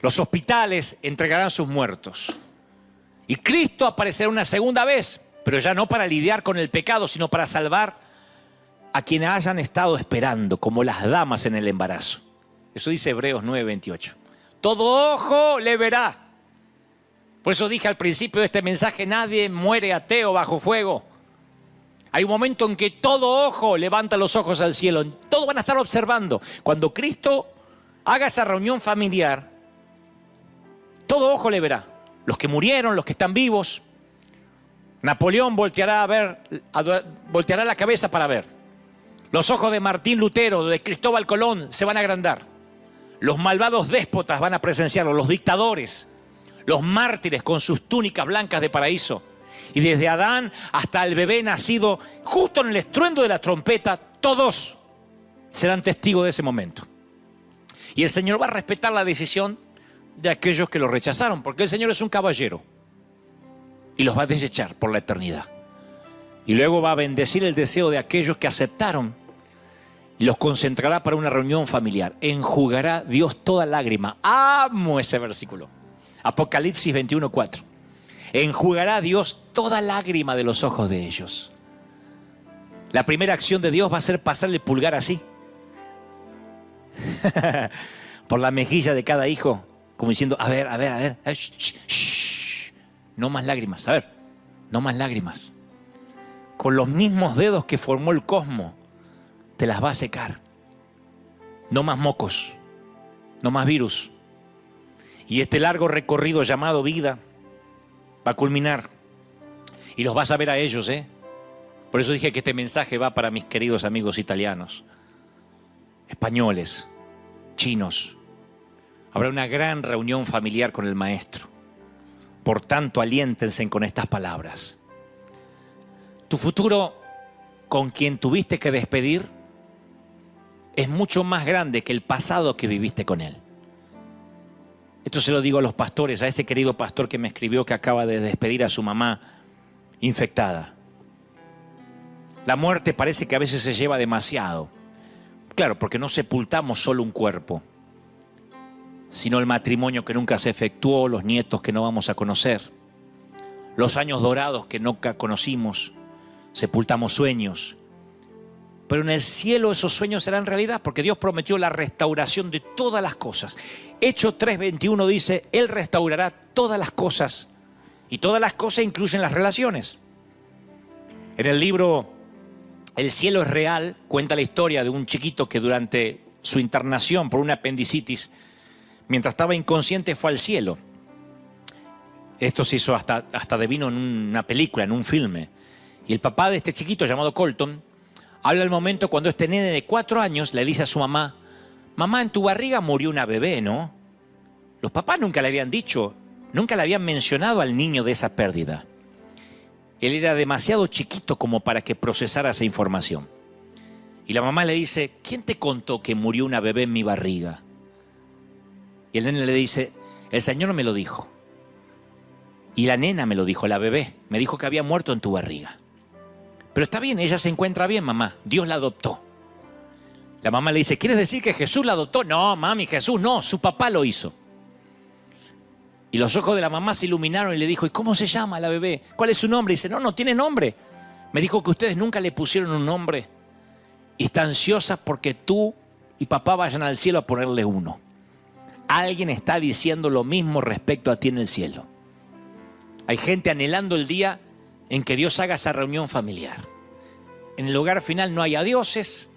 los hospitales entregarán sus muertos. Y Cristo aparecerá una segunda vez, pero ya no para lidiar con el pecado, sino para salvar a quienes hayan estado esperando, como las damas en el embarazo. Eso dice Hebreos 9:28. Todo ojo le verá. Por eso dije al principio de este mensaje, nadie muere ateo bajo fuego. Hay un momento en que todo ojo levanta los ojos al cielo. Todos van a estar observando. Cuando Cristo haga esa reunión familiar, todo ojo le verá. Los que murieron, los que están vivos. Napoleón volteará la cabeza para ver. Los ojos de Martín Lutero, de Cristóbal Colón se van a agrandar. Los malvados déspotas van a presenciarlo, los dictadores, los mártires con sus túnicas blancas de paraíso. Y desde Adán hasta el bebé nacido, justo en el estruendo de la trompeta, todos serán testigos de ese momento. Y el Señor va a respetar la decisión de aquellos que lo rechazaron, porque el Señor es un caballero y los va a desechar por la eternidad. Y luego va a bendecir el deseo de aquellos que aceptaron y los concentrará para una reunión familiar. Enjugará Dios toda lágrima. Amo ese versículo. Apocalipsis 21:4. Enjugará Dios toda lágrima de los ojos de ellos. La primera acción de Dios va a ser pasarle el pulgar así. Por la mejilla de cada hijo. Como diciendo, a ver. Shh. No más lágrimas. A ver, no más lágrimas. Con los mismos dedos que formó el cosmos, te las va a secar. No más mocos. No más virus. Y este largo recorrido llamado vida va a culminar. Y los vas a ver a ellos, ¿eh? Por eso dije que este mensaje va para mis queridos amigos italianos, españoles, chinos. Habrá una gran reunión familiar con el Maestro. Por tanto, aliéntense con estas palabras. Tu futuro con quien tuviste que despedir es mucho más grande que el pasado que viviste con él. Esto se lo digo a los pastores, a ese querido pastor que me escribió que acaba de despedir a su mamá infectada. La muerte parece que a veces se lleva demasiado. Claro, porque no sepultamos solo un cuerpo, sino el matrimonio que nunca se efectuó, los nietos que no vamos a conocer, los años dorados que nunca conocimos, sepultamos sueños. Pero en el cielo esos sueños serán realidad, porque Dios prometió la restauración de todas las cosas. Hechos 3:21 dice, Él restaurará todas las cosas, y todas las cosas incluyen las relaciones. En el libro El cielo es real, cuenta la historia de un chiquito que durante su internación por una apendicitis, mientras estaba inconsciente, fue al cielo. Esto se hizo hasta devino en una película, en un filme. Y el papá de este chiquito, llamado Colton, habla el momento cuando este nene de 4 años le dice a su mamá, mamá, en tu barriga murió una bebé, ¿no? Los papás nunca le habían dicho, nunca le habían mencionado al niño de esa pérdida. Él era demasiado chiquito como para que procesara esa información. Y la mamá le dice, ¿quién te contó que murió una bebé en mi barriga? Y el nene le dice, el Señor me lo dijo. Y la nena me lo dijo, la bebé, me dijo que había muerto en tu barriga. Pero está bien, ella se encuentra bien, mamá. Dios la adoptó. La mamá le dice, ¿quieres decir que Jesús la adoptó? No, mami, Jesús no, su papá lo hizo. Y los ojos de la mamá se iluminaron y le dijo, ¿y cómo se llama la bebé? ¿Cuál es su nombre? Y dice, no tiene nombre. Me dijo que ustedes nunca le pusieron un nombre. Y está ansiosa porque tú y papá vayan al cielo a ponerle uno. Alguien está diciendo lo mismo respecto a ti en el cielo. Hay gente anhelando el día en que Dios haga esa reunión familiar. En el hogar final no hay adioses,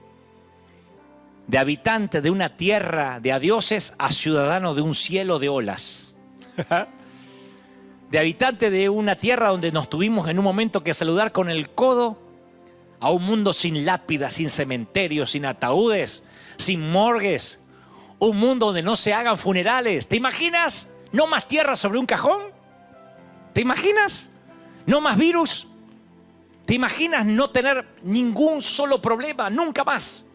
de habitantes de una tierra de adioses a ciudadanos de un cielo de olas. De habitantes de una tierra donde nos tuvimos en un momento que saludar con el codo, a un mundo sin lápidas, sin cementerios, sin ataúdes, sin morgues. Un mundo donde no se hagan funerales. ¿Te imaginas? No más tierra sobre un cajón. ¿Te imaginas? No más virus. ¿Te imaginas no tener ningún solo problema? Nunca más.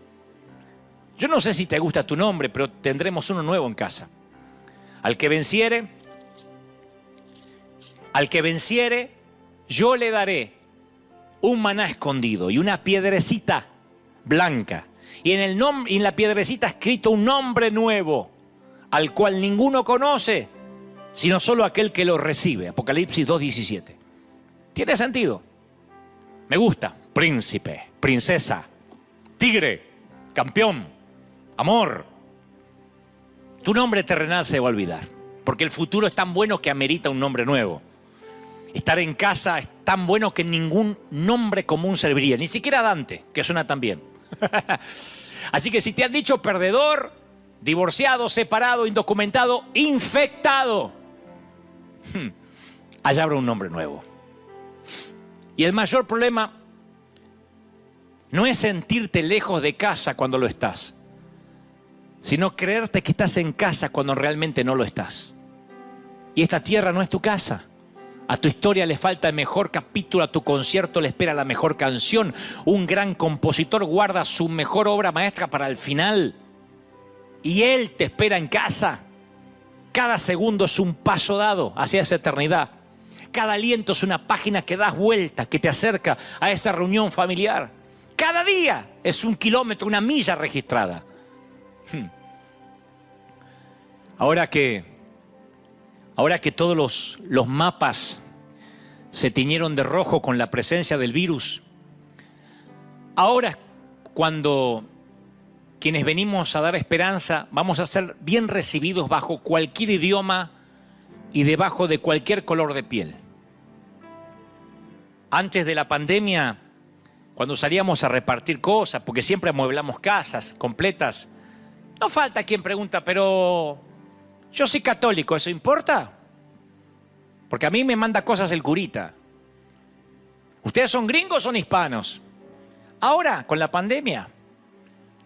Yo no sé si te gusta tu nombre, pero tendremos uno nuevo en casa. Al que venciere, yo le daré un maná escondido y una piedrecita blanca. Y en la piedrecita escrito un nombre nuevo, al cual ninguno conoce, sino solo aquel que lo recibe. Apocalipsis 2:17. ¿Tiene sentido? Me gusta. Príncipe, princesa, tigre, campeón, amor. Tu nombre terrenal se va a olvidar, porque el futuro es tan bueno que amerita un nombre nuevo. Estar en casa es tan bueno que ningún nombre común serviría, ni siquiera Dante, que suena tan bien. Así que si te han dicho perdedor, divorciado, separado, indocumentado, infectado, allá habrá un nombre nuevo. Y el mayor problema no es sentirte lejos de casa cuando lo estás, sino creerte que estás en casa cuando realmente no lo estás. Y esta tierra no es tu casa. A tu historia le falta el mejor capítulo, a tu concierto le espera la mejor canción. Un gran compositor guarda su mejor obra maestra para el final. Y él te espera en casa. Cada segundo es un paso dado hacia esa eternidad. Cada aliento es una página que das vuelta, que te acerca a esa reunión familiar. Cada día es un kilómetro, una milla registrada. Ahora que todos los mapas se tiñeron de rojo con la presencia del virus, ahora cuando quienes venimos a dar esperanza vamos a ser bien recibidos bajo cualquier idioma y debajo de cualquier color de piel. Antes de la pandemia, cuando salíamos a repartir cosas, porque siempre amueblamos casas completas, no falta quien pregunta, pero yo soy católico, ¿eso importa? Porque a mí me manda cosas el curita. ¿Ustedes son gringos o son hispanos? Ahora, con la pandemia,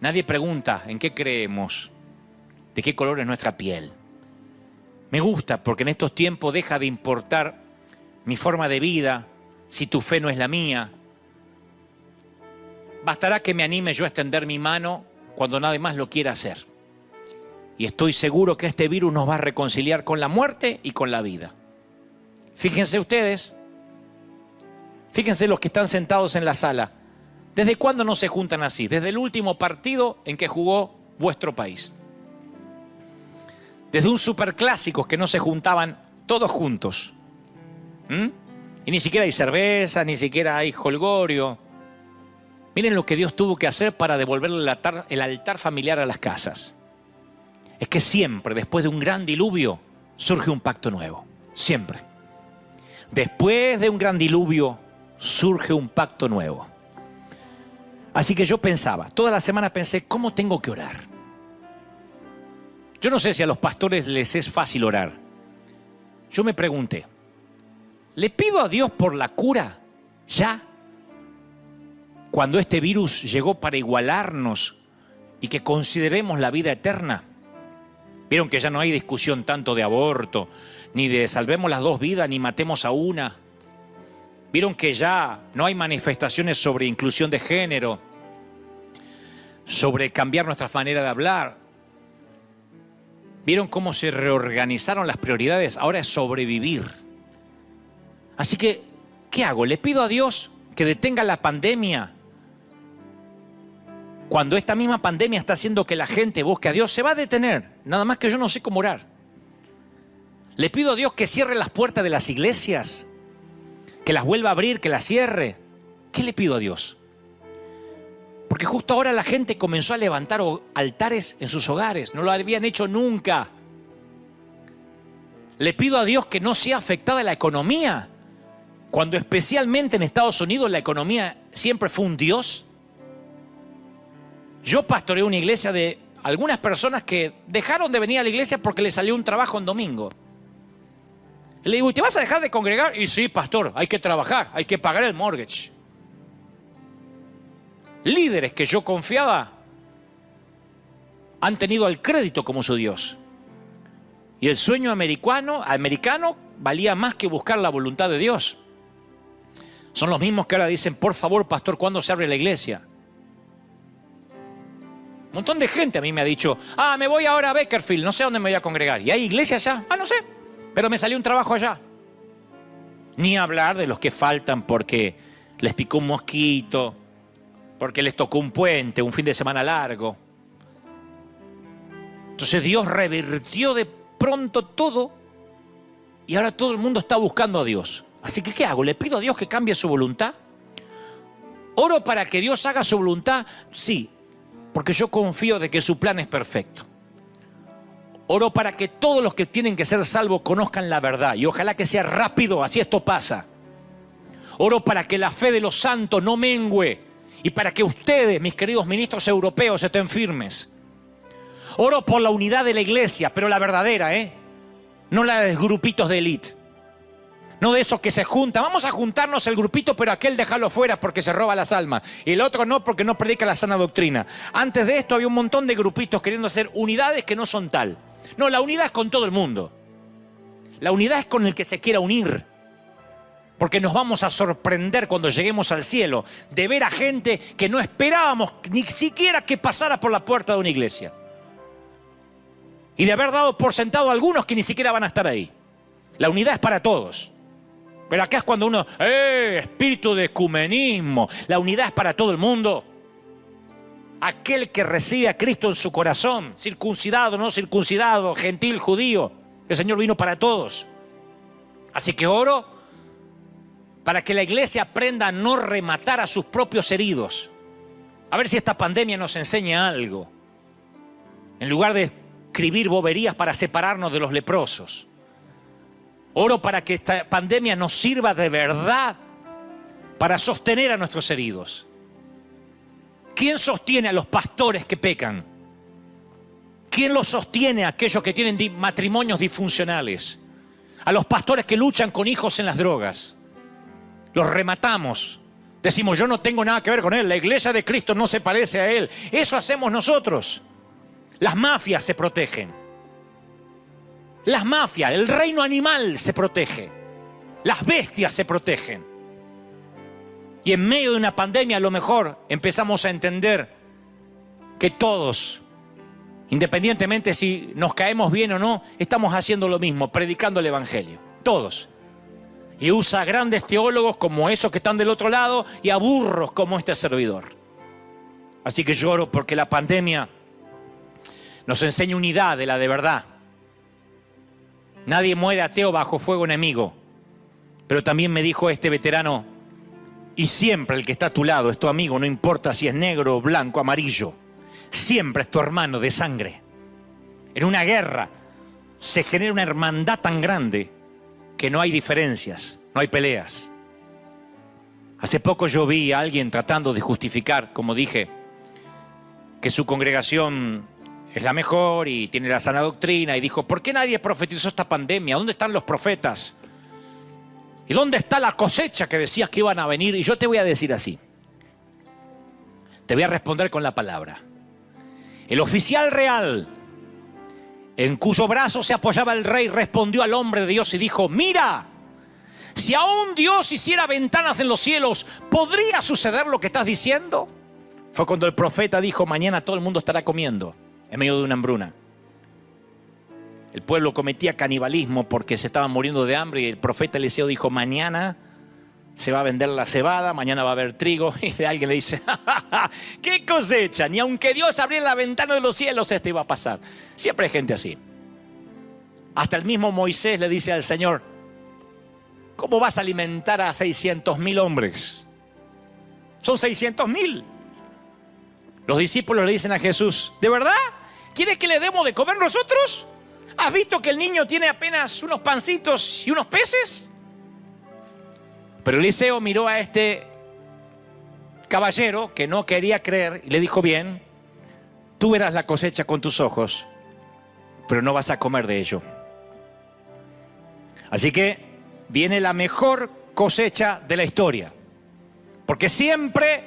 nadie pregunta en qué creemos, de qué color es nuestra piel. Me gusta porque en estos tiempos deja de importar mi forma de vida, si tu fe no es la mía. Bastará que me anime yo a extender mi mano cuando nadie más lo quiera hacer. Y estoy seguro que este virus nos va a reconciliar con la muerte y con la vida. Fíjense ustedes, fíjense los que están sentados en la sala. ¿Desde cuándo no se juntan así? Desde el último partido en que jugó vuestro país. Desde un superclásico que no se juntaban todos juntos. Y ni siquiera hay cerveza, ni siquiera hay jolgorio. Miren lo que Dios tuvo que hacer para devolverle el altar familiar a las casas. Es que siempre, después de un gran diluvio, surge un pacto nuevo. Siempre. Después de un gran diluvio, surge un pacto nuevo. Así que yo pensaba, toda la semana pensé, ¿cómo tengo que orar? Yo no sé si a los pastores les es fácil orar. Yo me pregunté, ¿le pido a Dios por la cura ya? Cuando este virus llegó para igualarnos y que consideremos la vida eterna. Vieron que ya no hay discusión tanto de aborto, ni de salvemos las dos vidas, ni matemos a una. Vieron que ya no hay manifestaciones sobre inclusión de género, sobre cambiar nuestra manera de hablar. Vieron cómo se reorganizaron las prioridades, ahora es sobrevivir. Así que, ¿qué hago? ¿Le pido a Dios que detenga la pandemia? Cuando esta misma pandemia está haciendo que la gente busque a Dios, se va a detener. Nada más que yo no sé cómo orar. ¿Le pido a Dios que cierre las puertas de las iglesias? Que las vuelva a abrir, que las cierre. ¿Qué le pido a Dios? Porque justo ahora la gente comenzó a levantar altares en sus hogares. No lo habían hecho nunca. Le pido a Dios que no sea afectada la economía. Cuando especialmente en Estados Unidos la economía siempre fue un Dios. Yo pastoreé una iglesia de algunas personas que dejaron de venir a la iglesia porque les salió un trabajo en domingo. Le digo, ¿y te vas a dejar de congregar? Y sí, pastor, hay que trabajar, hay que pagar el mortgage. Líderes que yo confiaba han tenido al crédito como su Dios. Y el sueño americano valía más que buscar la voluntad de Dios. Son los mismos que ahora dicen, por favor, pastor, ¿cuándo se abre la iglesia? Un montón de gente a mí me ha dicho, me voy ahora a Bakersfield, no sé dónde me voy a congregar. ¿Y hay iglesia allá? No sé, pero me salió un trabajo allá. Ni hablar de los que faltan porque les picó un mosquito, porque les tocó un puente, un fin de semana largo. Entonces Dios revirtió de pronto todo y ahora todo el mundo está buscando a Dios. Así que, ¿qué hago? ¿Le pido a Dios que cambie su voluntad? ¿Oro para que Dios haga su voluntad? Sí, porque yo confío de que su plan es perfecto. Oro para que todos los que tienen que ser salvos conozcan la verdad y ojalá que sea rápido, así esto pasa. Oro para que la fe de los santos no mengüe y para que ustedes, mis queridos ministros europeos, estén firmes. Oro por la unidad de la iglesia, pero la verdadera, no la de grupitos de élite. No de esos que se juntan. Vamos a juntarnos el grupito, pero aquel déjalo fuera porque se roba las almas. Y el otro no porque no predica la sana doctrina. Antes de esto había un montón de grupitos queriendo hacer unidades que no son tal. No, la unidad es con todo el mundo. La unidad es con el que se quiera unir. Porque nos vamos a sorprender cuando lleguemos al cielo de ver a gente que no esperábamos ni siquiera que pasara por la puerta de una iglesia. Y de haber dado por sentado a algunos que ni siquiera van a estar ahí. La unidad es para todos. Pero acá es cuando uno, espíritu de ecumenismo. La unidad es para todo el mundo. Aquel que recibe a Cristo en su corazón, circuncidado, no circuncidado, gentil, judío, el Señor vino para todos. Así que oro para que la iglesia aprenda a no rematar a sus propios heridos. A ver si esta pandemia nos enseña algo. En lugar de escribir boberías para separarnos de los leprosos. Oro para que esta pandemia nos sirva de verdad para sostener a nuestros heridos. ¿Quién sostiene a los pastores que pecan? ¿Quién los sostiene a aquellos que tienen matrimonios disfuncionales? A los pastores que luchan con hijos en las drogas. Los rematamos. Decimos, yo no tengo nada que ver con él, la iglesia de Cristo no se parece a él. Eso hacemos nosotros. Las mafias se protegen. Las mafias, el reino animal se protege. Las bestias se protegen. Y en medio de una pandemia a lo mejor empezamos a entender que todos, independientemente si nos caemos bien o no, estamos haciendo lo mismo, predicando el evangelio. Todos. Y usa a grandes teólogos como esos que están del otro lado y a burros como este servidor. Así que lloro porque la pandemia nos enseña unidad de la de verdad. Nadie muere ateo bajo fuego enemigo. Pero también me dijo este veterano, y siempre el que está a tu lado es tu amigo, no importa si es negro, blanco, amarillo. Siempre es tu hermano de sangre. En una guerra se genera una hermandad tan grande que no hay diferencias, no hay peleas. Hace poco yo vi a alguien tratando de justificar, como dije, que su congregación es la mejor y tiene la sana doctrina, y dijo, ¿por qué nadie profetizó esta pandemia? ¿Dónde están los profetas? ¿Y dónde está la cosecha que decías que iban a venir? Y yo te voy a decir así. Te voy a responder con la palabra. El oficial real, en cuyo brazo se apoyaba el rey, respondió al hombre de Dios y dijo, mira, si aún Dios hiciera ventanas en los cielos, ¿podría suceder lo que estás diciendo? Fue cuando el profeta dijo, mañana todo el mundo estará comiendo en medio de una hambruna. El pueblo cometía canibalismo porque se estaban muriendo de hambre, y el profeta Eliseo dijo, mañana se va a vender la cebada, mañana va a haber trigo. Y de alguien le dice, ¡ja, ja, ja! ¿Qué cosecha? Ni aunque Dios abriera la ventana de los cielos, esto iba a pasar. Siempre hay gente así. Hasta el mismo Moisés le dice al Señor, ¿cómo vas a alimentar a 600,000 hombres? Son 600,000. Los discípulos le dicen a Jesús, ¿de verdad? ¿Quieres que le demos de comer nosotros? ¿Has visto que el niño tiene apenas unos pancitos y unos peces? Pero Eliseo miró a este caballero que no quería creer y le dijo, bien, tú verás la cosecha con tus ojos, pero no vas a comer de ello. Así que viene la mejor cosecha de la historia. Porque siempre,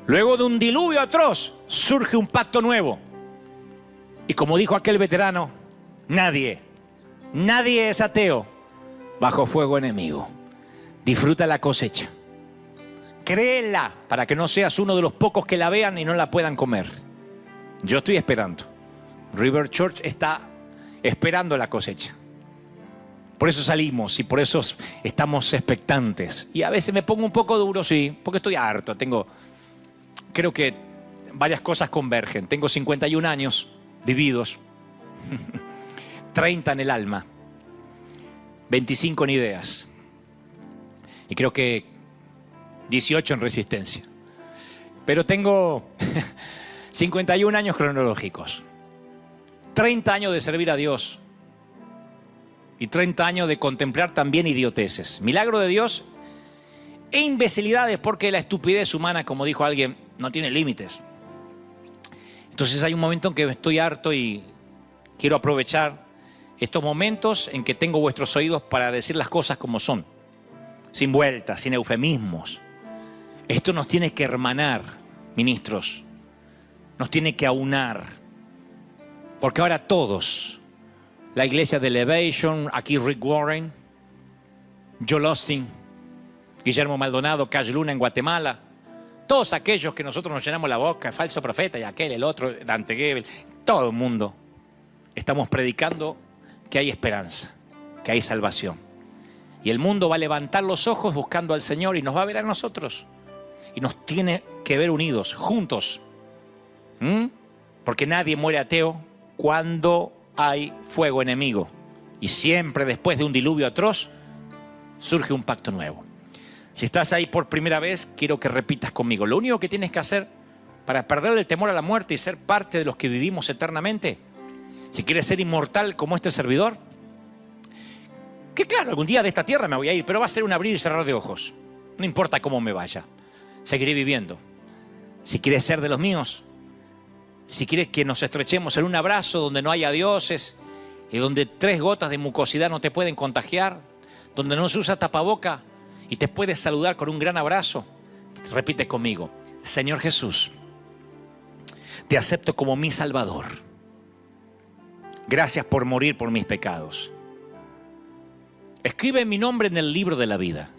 luego de un diluvio atroz, surge un pacto nuevo. Y como dijo aquel veterano, nadie es ateo bajo fuego enemigo. Disfruta la cosecha. Créela para que no seas uno de los pocos que la vean y no la puedan comer. Yo estoy esperando. River Church está esperando la cosecha. Por eso salimos y por eso estamos expectantes. Y a veces me pongo un poco duro, sí, porque estoy harto. Creo que varias cosas convergen. Tengo 51 años vividos, 30 en el alma, 25 en ideas. Y creo que 18 en resistencia. Pero tengo 51 años cronológicos. 30 años de servir a Dios. Y 30 años de contemplar también idioteces. Milagro de Dios e imbecilidades, porque la estupidez humana, como dijo alguien, no tiene límites. Entonces hay un momento en que estoy harto y quiero aprovechar estos momentos en que tengo vuestros oídos para decir las cosas como son. Sin vueltas, sin eufemismos. Esto nos tiene que hermanar, ministros. Nos tiene que aunar. Porque ahora todos, la iglesia de Elevation, aquí Rick Warren, Joel Osteen, Guillermo Maldonado, Cash Luna en Guatemala, todos aquellos que nosotros nos llenamos la boca, falso profeta y aquel, el otro, Dante Gebel, todo el mundo, estamos predicando que hay esperanza, que hay salvación. Y el mundo va a levantar los ojos buscando al Señor y nos va a ver a nosotros. Y nos tiene que ver unidos, juntos. Porque nadie muere ateo cuando hay fuego enemigo. Y siempre después de un diluvio atroz surge un pacto nuevo. Si estás ahí por primera vez, quiero que repitas conmigo. Lo único que tienes que hacer para perder el temor a la muerte y ser parte de los que vivimos eternamente, si quieres ser inmortal como este servidor, que claro, algún día de esta tierra me voy a ir, pero va a ser un abrir y cerrar de ojos. No importa cómo me vaya, seguiré viviendo. Si quieres ser de los míos, si quieres que nos estrechemos en un abrazo donde no haya dioses y donde 3 gotas de mucosidad no te pueden contagiar, donde no se usa tapaboca y te puedes saludar con un gran abrazo, repite conmigo: Señor Jesús, te acepto como mi Salvador. Gracias por morir por mis pecados. Escribe mi nombre en el libro de la vida.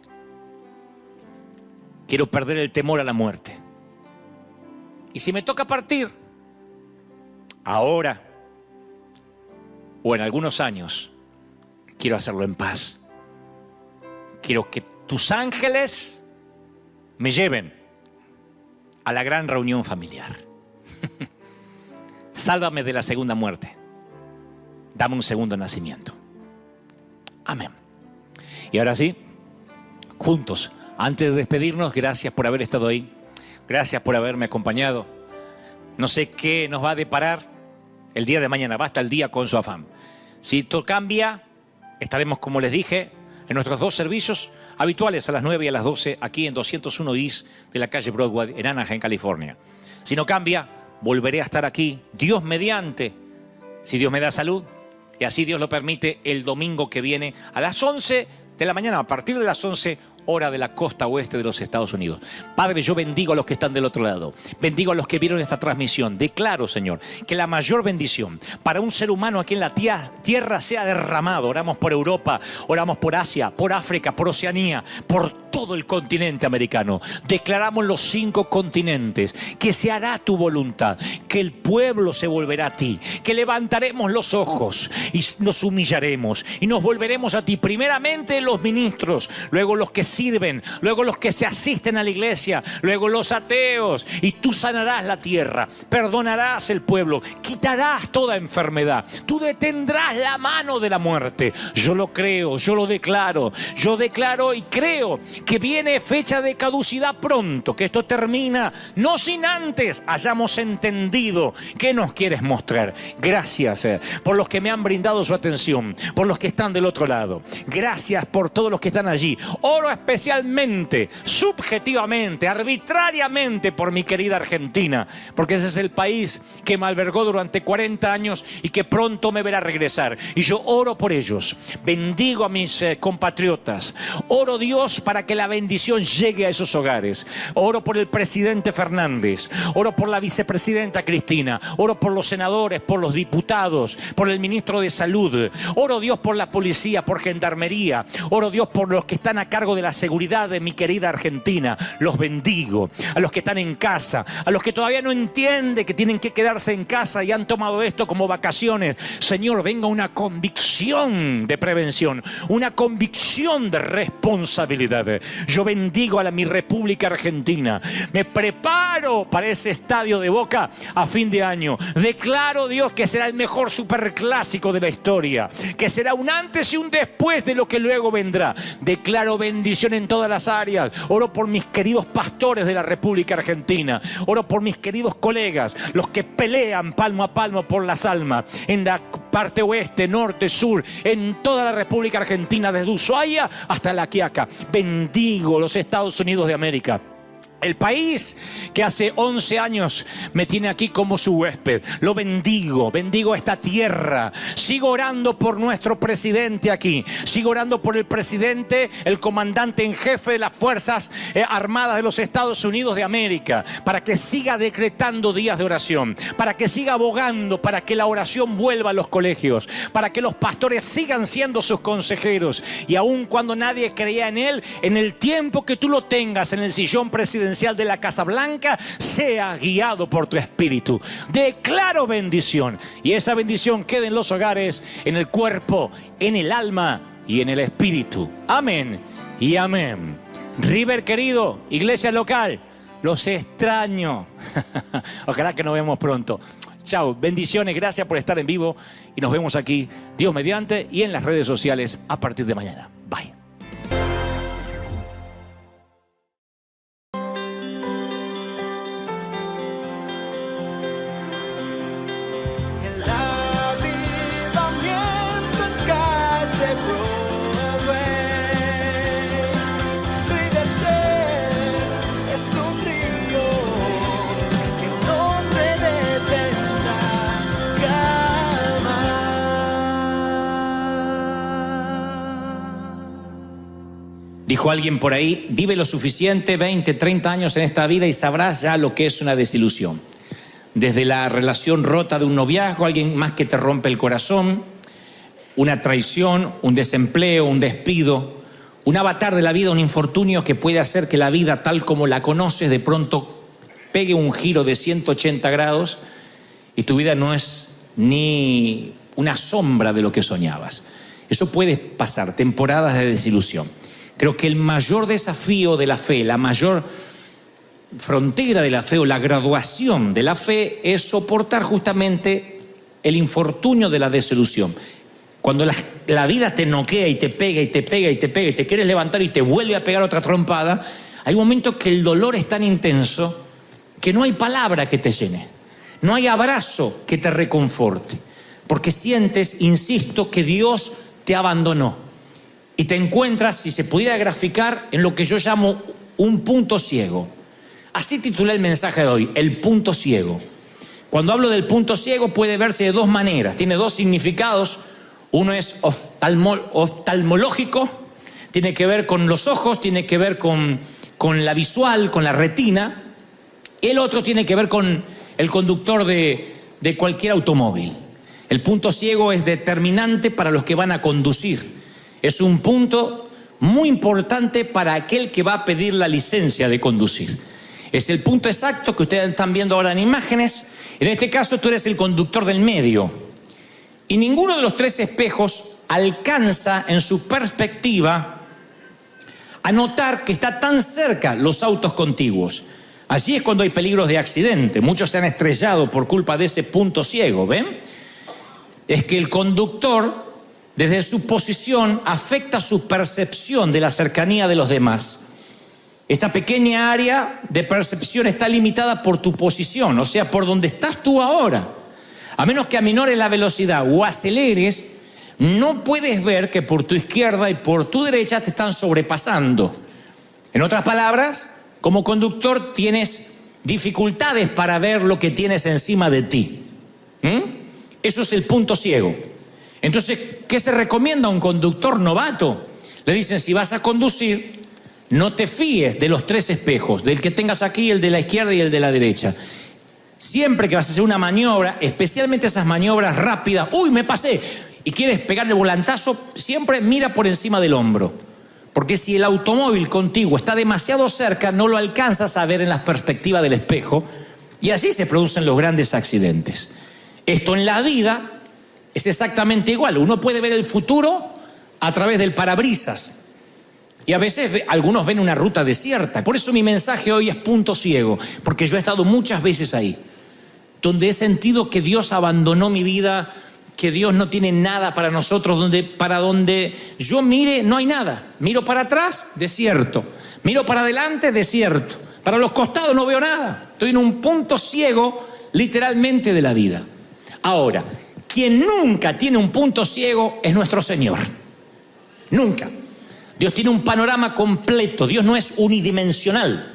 Quiero perder el temor a la muerte. Y si me toca partir, ahora o en algunos años, quiero hacerlo en paz. Quiero que tus ángeles me lleven a la gran reunión familiar. Sálvame de la segunda muerte. Dame un segundo nacimiento. Amén. Y ahora sí, juntos, antes de despedirnos, gracias por haber estado ahí. Gracias por haberme acompañado. No sé qué nos va a deparar el día de mañana. Basta el día con su afán. Si esto cambia, estaremos, como les dije, en nuestros 2 servicios habituales a las 9 y a las 12 aquí en 201 East de la calle Broadway en Anaheim, California. Si no cambia, volveré a estar aquí, Dios mediante, si Dios me da salud y así Dios lo permite, el domingo que viene a las 11 de la mañana, a partir de las 11 hora de la costa oeste de los Estados Unidos. Padre, yo bendigo a los que están del otro lado. Bendigo a los que vieron esta transmisión. Declaro, Señor, que la mayor bendición para un ser humano aquí en la tierra sea derramado. Oramos por Europa, oramos por Asia, por África, por Oceanía, por todo el continente americano. Declaramos los 5 continentes que se hará tu voluntad, que el pueblo se volverá a ti, que levantaremos los ojos y nos humillaremos y nos volveremos a ti. Primeramente los ministros, luego los que sirven, luego los que se asisten a la iglesia, luego los ateos, y tú sanarás la tierra, perdonarás el pueblo, quitarás toda enfermedad, tú detendrás la mano de la muerte. Yo lo creo, yo lo declaro, yo declaro y creo que viene fecha de caducidad pronto, que esto termina, no sin antes hayamos entendido qué nos quieres mostrar. Gracias por los que me han brindado su atención, por los que están del otro lado. Gracias por todos los que están allí. Oro especialmente, subjetivamente, arbitrariamente por mi querida Argentina, porque ese es el país que me albergó durante 40 años y que pronto me verá regresar. Y yo oro por ellos, bendigo a mis compatriotas, oro, Dios, para que la bendición llegue a esos hogares. Oro por el presidente Fernández, oro por la vicepresidenta Cristina, oro por los senadores, por los diputados, por el ministro de Salud. Oro, Dios, por la policía, por gendarmería. Oro, Dios, por los que están a cargo de la seguridad de mi querida Argentina. Los bendigo. A los que están en casa, a los que todavía no entienden que tienen que quedarse en casa y han tomado esto como vacaciones. Señor, venga una convicción de prevención, una convicción de responsabilidad. Yo bendigo a mi República Argentina. Me preparo para ese estadio de Boca a fin de año. Declaro, Dios, que será el mejor superclásico de la historia, que será un antes y un después de lo que luego vendrá. Declaro bendición en todas las áreas. Oro por mis queridos pastores de la República Argentina. Oro por mis queridos colegas, los que pelean palmo a palmo por las almas en la parte oeste, norte, sur, en toda la República Argentina, desde Ushuaia hasta La Quiaca. Bendigo los Estados Unidos de América. El país que hace 11 años me tiene aquí como su huésped. Lo bendigo, bendigo esta tierra. Sigo orando por nuestro presidente aquí. Sigo orando por el presidente, el comandante en jefe de las Fuerzas Armadas de los Estados Unidos de América, para que siga decretando días de oración, para que siga abogando, para que la oración vuelva a los colegios, para que los pastores sigan siendo sus consejeros. Y aun cuando nadie creía en él, en el tiempo que tú lo tengas en el sillón presidencial de la Casa Blanca, sea guiado por tu espíritu. Declaro bendición, y esa bendición quede en los hogares, en el cuerpo, en el alma y en el espíritu. Amén y amén. River querido, iglesia local, los extraño. Ojalá que nos vemos pronto. Chao, bendiciones, gracias por estar en vivo y nos vemos aquí, Dios mediante, y en las redes sociales a partir de mañana. Bye. Dijo alguien por ahí, vive lo suficiente, 20, 30 años en esta vida y sabrás ya lo que es una desilusión. Desde la relación rota de un noviazgo, alguien más que te rompe el corazón, una traición, un desempleo, un despido, un avatar de la vida, un infortunio que puede hacer que la vida tal como la conoces de pronto pegue un giro de 180 grados y tu vida no es ni una sombra de lo que soñabas. Eso puede pasar, temporadas de desilusión. Creo que el mayor desafío de la fe, la mayor frontera de la fe o la graduación de la fe es soportar justamente el infortunio de la desilusión. Cuando la vida te noquea y te pega y te pega y te pega y te quieres levantar y te vuelve a pegar otra trompada, hay momentos que el dolor es tan intenso que no hay palabra que te llene, no hay abrazo que te reconforte, porque sientes, insisto, que Dios te abandonó y te encuentras, si se pudiera graficar, en lo que yo llamo un punto ciego. Así titulé el mensaje de hoy, el punto ciego. Cuando hablo del punto ciego puede verse de dos maneras, tiene dos significados. Uno es oftalmológico, tiene que ver con los ojos, tiene que ver con la visual, con la retina. Y el otro tiene que ver con el conductor de cualquier automóvil. El punto ciego es determinante para los que van a conducir. Es un punto muy importante para aquel que va a pedir la licencia de conducir. Es el punto exacto que ustedes están viendo ahora en imágenes. En este caso tú eres el conductor del medio. Y ninguno de los tres espejos alcanza en su perspectiva a notar que está tan cerca los autos contiguos. Allí es cuando hay peligros de accidente. Muchos se han estrellado por culpa de ese punto ciego, ¿ven? Es que el conductor, desde su posición, afecta su percepción de la cercanía de los demás. Esta pequeña área de percepción está limitada por tu posición, o sea, por donde estás tú ahora. A menos que aminores la velocidad o aceleres, no puedes ver que por tu izquierda y por tu derecha te están sobrepasando. En otras palabras, como conductor tienes dificultades para ver lo que tienes encima de ti. Eso es el punto ciego. Entonces, ¿qué se recomienda a un conductor novato? Le dicen, si vas a conducir, no te fíes de los tres espejos, del que tengas aquí, el de la izquierda y el de la derecha. Siempre que vas a hacer una maniobra, especialmente esas maniobras rápidas, ¡uy, me pasé! Y quieres pegarle volantazo, siempre mira por encima del hombro. Porque si el automóvil contigo está demasiado cerca, no lo alcanzas a ver en la perspectiva del espejo y así se producen los grandes accidentes. Esto en la vida es exactamente igual. Uno puede ver el futuro a través del parabrisas y a veces algunos ven una ruta desierta. Por eso mi mensaje hoy es punto ciego, porque yo he estado muchas veces ahí, donde he sentido que Dios abandonó mi vida, que Dios no tiene nada para nosotros, para donde yo mire no hay nada. Miro para atrás, desierto. Miro para adelante, desierto. Para los costados no veo nada. Estoy en un punto ciego literalmente de la vida. Ahora, quien nunca tiene un punto ciego es nuestro Señor. Nunca. Dios tiene un panorama completo. Dios no es unidimensional.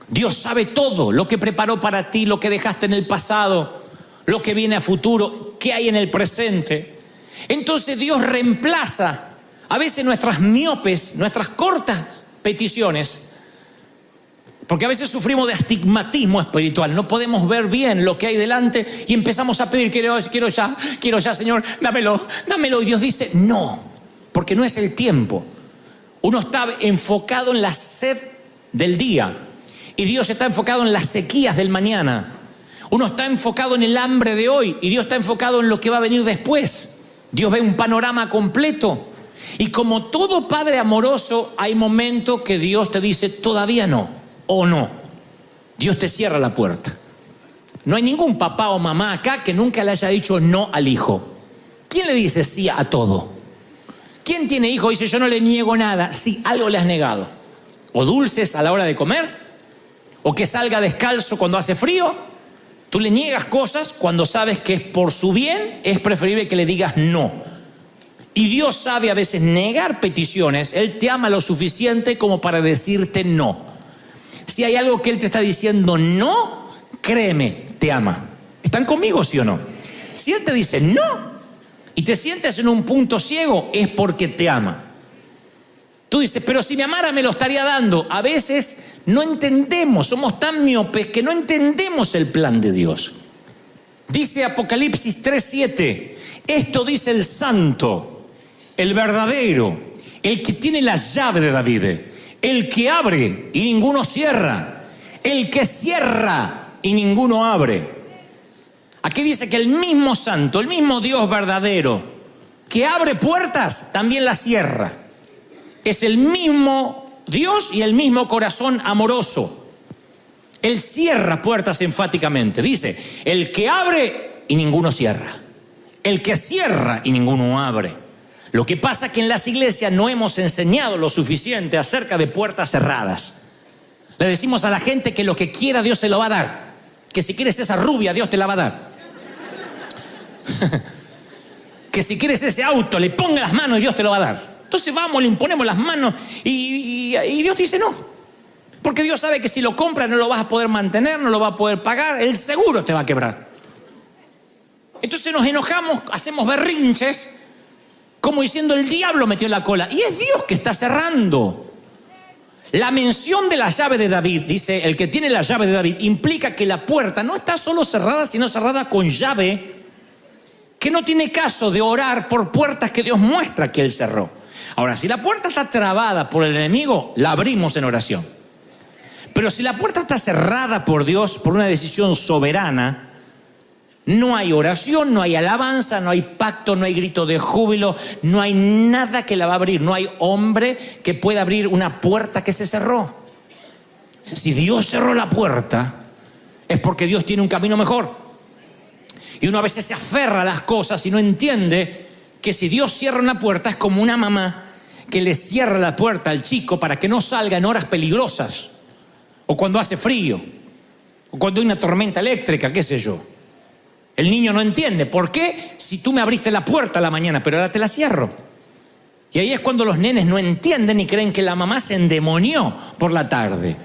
Dios sabe todo, lo que preparó para ti, lo que dejaste en el pasado, lo que viene a futuro, qué hay en el presente. Entonces Dios reemplaza a veces nuestras miopes, nuestras cortas peticiones, porque a veces sufrimos de astigmatismo espiritual, no podemos ver bien lo que hay delante y empezamos a pedir, quiero ya, Señor, dámelo. Y Dios dice, no, porque no es el tiempo. Uno está enfocado en la sed del día y Dios está enfocado en las sequías del mañana. Uno está enfocado en el hambre de hoy y Dios está enfocado en lo que va a venir después. Dios ve un panorama completo. Y como todo padre amoroso, hay momentos que Dios te dice todavía no o no. Dios te cierra la puerta. No hay ningún papá o mamá acá que nunca le haya dicho no al hijo. ¿Quién le dice sí a todo? ¿Quién tiene hijo y dice yo no le niego nada? Sí, algo le has negado. O dulces a la hora de comer, o que salga descalzo cuando hace frío. Tú le niegas cosas cuando sabes que es por su bien, es preferible que le digas no. Y Dios sabe a veces negar peticiones. Él te ama lo suficiente como para decirte no. Si hay algo que Él te está diciendo no, créeme, te ama. ¿Están conmigo, sí o no? Si Él te dice no y te sientes en un punto ciego, es porque te ama. Tú dices, pero si me amara me lo estaría dando. A veces no entendemos, somos tan miopes que no entendemos el plan de Dios. Dice Apocalipsis 3:7, esto dice el santo, el verdadero, el que tiene la llave de David, el que abre y ninguno cierra, el que cierra y ninguno abre. Aquí dice que el mismo santo, el mismo Dios verdadero, que abre puertas, también las cierra. Es el mismo Dios y el mismo corazón amoroso. Él cierra puertas enfáticamente. Dice, el que abre y ninguno cierra. El que cierra y ninguno abre. Lo que pasa es que en las iglesias no hemos enseñado lo suficiente acerca de puertas cerradas. Le decimos a la gente que lo que quiera Dios se lo va a dar. Que si quieres esa rubia, Dios te la va a dar. Que si quieres ese auto, le ponga las manos y Dios te lo va a dar. Entonces vamos, le imponemos las manos y Dios dice no. Porque Dios sabe que si lo compras no lo vas a poder mantener, no lo vas a poder pagar, el seguro te va a quebrar. Entonces nos enojamos, hacemos berrinches, como diciendo el diablo metió la cola. Y es Dios que está cerrando. La mención de la llave de David, dice el que tiene la llave de David, implica que la puerta no está solo cerrada, sino cerrada con llave, que no tiene caso de orar por puertas que Dios muestra que Él cerró. Ahora, si la puerta está trabada por el enemigo, la abrimos en oración. Pero si la puerta está cerrada por Dios, por una decisión soberana, no hay oración, no hay alabanza, no hay pacto, no hay grito de júbilo, no hay nada que la va a abrir. No hay hombre que pueda abrir una puerta que se cerró. Si Dios cerró la puerta, es porque Dios tiene un camino mejor. Y uno a veces se aferra a las cosas y no entiende que si Dios cierra una puerta es como una mamá que le cierra la puerta al chico para que no salga en horas peligrosas, o cuando hace frío, o cuando hay una tormenta eléctrica, qué sé yo. El niño no entiende, ¿por qué? Si tú me abriste la puerta a la mañana, pero ahora te la cierro. Y ahí es cuando los nenes no entienden y creen que la mamá se endemonió por la tarde.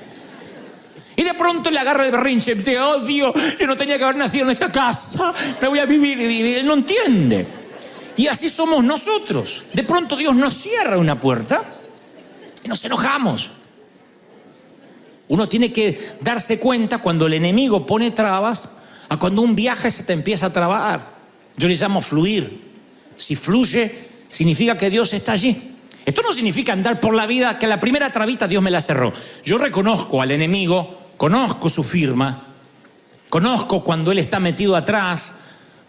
Y de pronto le agarra el berrinche y dice, oh Dios, yo no tenía que haber nacido en esta casa, me voy a vivir. Y él no entiende. Y así somos nosotros. De pronto Dios nos cierra una puerta y nos enojamos. Uno tiene que darse cuenta cuando el enemigo pone trabas a cuando un viaje se te empieza a trabar. Yo le llamo fluir. Si fluye, significa que Dios está allí. Esto no significa andar por la vida que la primera trabita Dios me la cerró. Yo reconozco al enemigo, conozco su firma, conozco cuando él está metido atrás,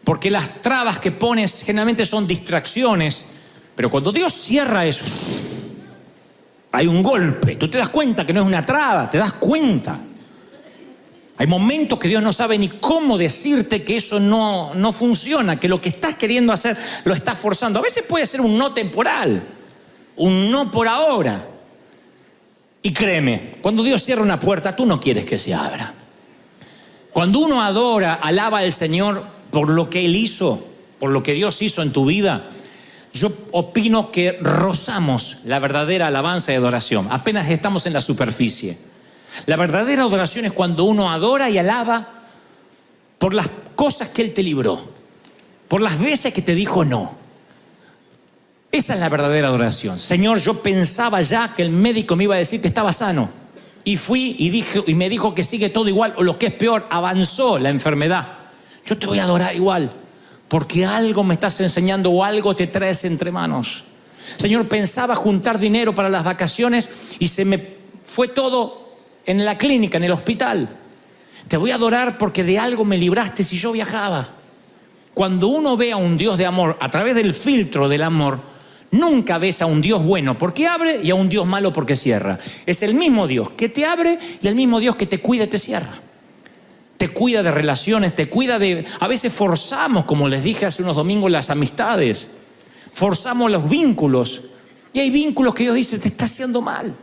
porque las trabas que pones generalmente son distracciones. Pero cuando Dios cierra eso, hay un golpe. Tú te das cuenta que no es una traba, te das cuenta. Hay momentos que Dios no sabe ni cómo decirte que eso no funciona, que lo que estás queriendo hacer lo estás forzando. A veces puede ser un no temporal, un no por ahora. Y créeme, cuando Dios cierra una puerta, tú no quieres que se abra. Cuando uno adora, alaba al Señor por lo que Él hizo, por lo que Dios hizo en tu vida, yo opino que rozamos la verdadera alabanza y adoración. Apenas estamos en la superficie. La verdadera adoración es cuando uno adora y alaba por las cosas que Él te libró, por las veces que te dijo no. Esa es la verdadera adoración. Señor, yo pensaba ya que el médico me iba a decir que estaba sano. Y fui y me dijo que sigue todo igual, o lo que es peor, avanzó la enfermedad. Yo te voy a adorar igual, porque algo me estás enseñando o algo te traes entre manos. Señor, pensaba juntar dinero para las vacaciones y se me fue todo en la clínica, en el hospital. Te voy a adorar porque de algo me libraste si yo viajaba. Cuando uno ve a un Dios de amor a través del filtro del amor, nunca ves a un Dios bueno porque abre y a un Dios malo porque cierra. Es el mismo Dios que te abre y el mismo Dios que te cuida y te cierra. Te cuida de relaciones, te cuida de... A veces forzamos, como les dije hace unos domingos, las amistades. Forzamos los vínculos. Y hay vínculos que Dios dice, te está haciendo mal.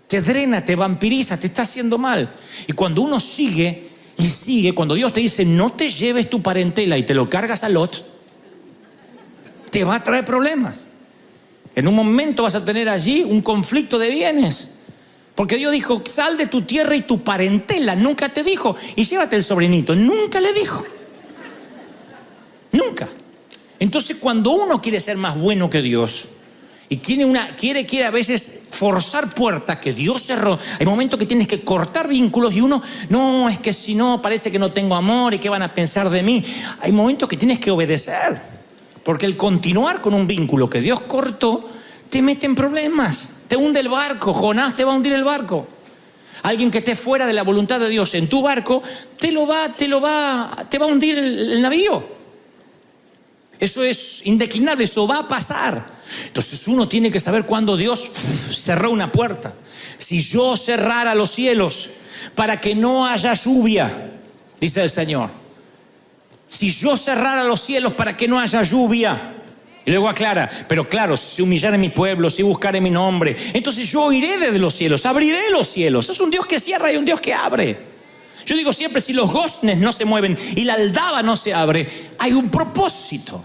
Te drena, te vampiriza, te está haciendo mal. Y cuando uno sigue y sigue, cuando Dios te dice, no te lleves tu parentela y te lo cargas a Lot, te va a traer problemas. En un momento vas a tener allí un conflicto de bienes. Porque Dios dijo, sal de tu tierra y tu parentela. Nunca te dijo, y llévate el sobrinito. Nunca le dijo. Nunca. Entonces, cuando uno quiere ser más bueno que Dios, Y quiere a veces forzar puertas que Dios cerró. Hay momentos que tienes que cortar vínculos y uno, no, es que si no parece que no tengo amor y qué van a pensar de mí. Hay momentos que tienes que obedecer, porque el continuar con un vínculo que Dios cortó te mete en problemas, te hunde el barco. Jonás te va a hundir el barco. Alguien que esté fuera de la voluntad de Dios en tu barco te va a hundir el navío. Eso es indeclinable, eso va a pasar. Entonces uno tiene que saber cuándo Dios cerró una puerta. Si yo cerrara los cielos para que no haya lluvia, dice el Señor. Si yo cerrara los cielos para que no haya lluvia. Y luego aclara, pero claro, si humillare mi pueblo, si buscare mi nombre, entonces yo iré desde los cielos, abriré los cielos. Es un Dios que cierra y un Dios que abre. Yo digo siempre, si los goznes no se mueven y la aldaba no se abre, hay un propósito.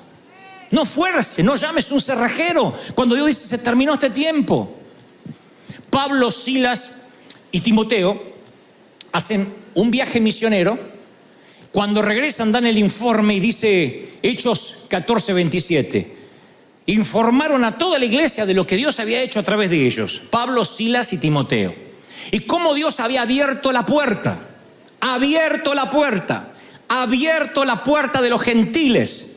No fuerce, no llames un cerrajero cuando Dios dice, se terminó este tiempo. Pablo, Silas y Timoteo hacen un viaje misionero. Cuando regresan dan el informe y dice Hechos 14:27. Informaron a toda la iglesia de lo que Dios había hecho a través de ellos. Pablo, Silas y Timoteo. Y cómo Dios había abierto la puerta. Abierto la puerta de los gentiles.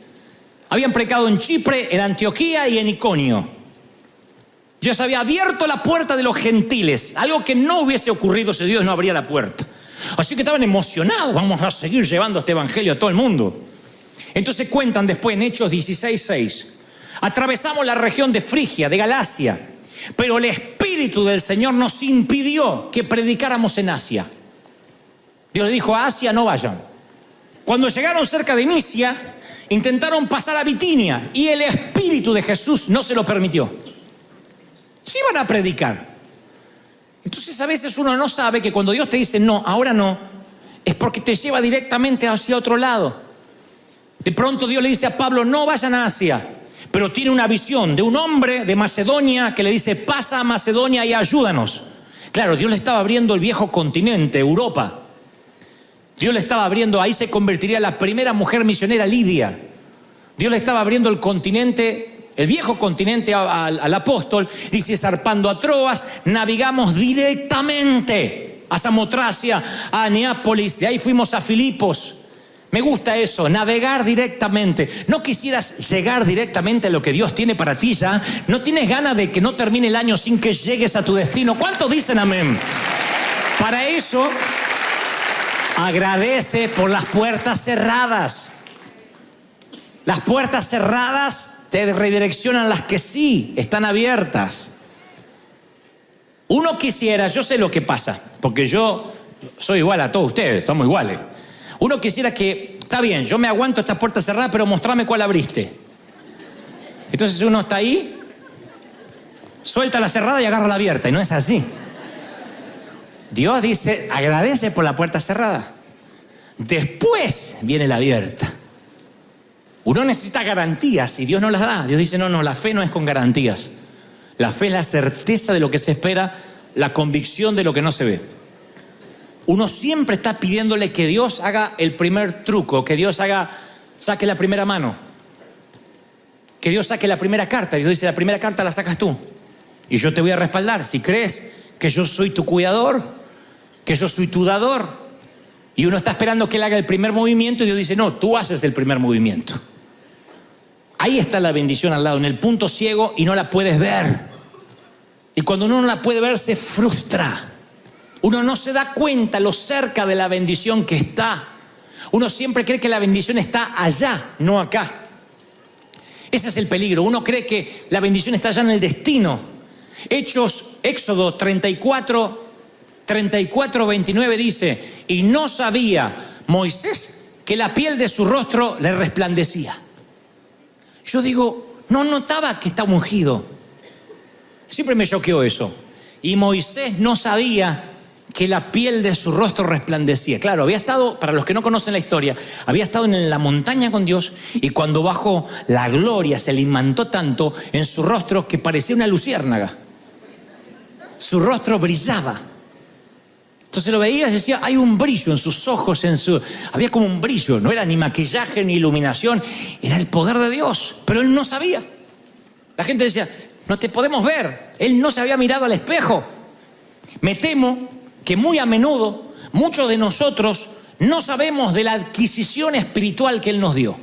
Habían predicado en Chipre, en Antioquía y en Iconio. Dios había abierto la puerta de los gentiles. Algo que no hubiese ocurrido si Dios no abría la puerta. Así que estaban emocionados. Vamos a seguir llevando este evangelio a todo el mundo. Entonces cuentan después en Hechos 16:6. Atravesamos la región de Frigia, de Galacia. Pero el Espíritu del Señor nos impidió que predicáramos en Asia. Dios le dijo, a Asia no vayan. Cuando llegaron cerca de Misia, intentaron pasar a Bitinia y el Espíritu de Jesús no se lo permitió. Sí iban a predicar. Entonces a veces uno no sabe que cuando Dios te dice no, ahora no, es porque te lleva directamente hacia otro lado. De pronto Dios le dice a Pablo, no vayan a Asia, pero tiene una visión de un hombre de Macedonia que le dice, pasa a Macedonia y ayúdanos. Claro, Dios le estaba abriendo el viejo continente, Europa. Dios le estaba abriendo, ahí se convertiría la primera mujer misionera, Lidia. Dios le estaba abriendo el continente, el viejo continente al apóstol. Dice, zarpando a Troas, navegamos directamente a Samotracia, a Neápolis, de ahí fuimos a Filipos. Me gusta eso, navegar directamente. ¿No quisieras llegar directamente a lo que Dios tiene para ti ya? ¿No tienes ganas de que no termine el año sin que llegues a tu destino? ¿Cuántos dicen amén? Para eso, agradece por las puertas cerradas. Las puertas cerradas te redireccionan las que sí están abiertas. Uno quisiera, yo sé lo que pasa, porque yo soy igual a todos ustedes, estamos iguales. Uno quisiera que, está bien, yo me aguanto esta puerta cerrada, pero mostrame cuál abriste. Entonces uno está ahí, suelta la cerrada y agarra la abierta, y no es así. Dios dice, agradece por la puerta cerrada. Después viene la abierta. Uno necesita garantías y Dios no las da. Dios dice, no, la fe no es con garantías. La fe es la certeza de lo que se espera, la convicción de lo que no se ve. Uno siempre está pidiéndole que Dios haga el primer truco, que Dios saque la primera mano, que Dios saque la primera carta. Dios dice, la primera carta la sacas tú y yo te voy a respaldar. Si crees que yo soy tu cuidador, que yo soy tu dador, y uno está esperando que Él haga el primer movimiento y Dios dice, no, tú haces el primer movimiento. Ahí está la bendición al lado, en el punto ciego y no la puedes ver. Y cuando uno no la puede ver se frustra. Uno no se da cuenta lo cerca de la bendición que está. Uno siempre cree que la bendición está allá, no acá. Ese es el peligro. Uno cree que la bendición está allá en el destino. Éxodo 34:29 dice, y no sabía Moisés que la piel de su rostro le resplandecía. Yo digo, no notaba que estaba ungido. Siempre me choqueó eso. Y Moisés no sabía que la piel de su rostro resplandecía. Claro, había estado, para los que no conocen la historia, había estado en la montaña con Dios y cuando bajó, la gloria se le imantó tanto en su rostro que parecía una luciérnaga. Su rostro brillaba. Entonces lo veías y decía, hay un brillo en sus ojos, había como un brillo, no era ni maquillaje ni iluminación, era el poder de Dios, pero él no sabía. La gente decía, No te podemos ver. Él no se había mirado al espejo. Me temo que muy a menudo muchos de nosotros no sabemos de la adquisición espiritual que Él nos dio.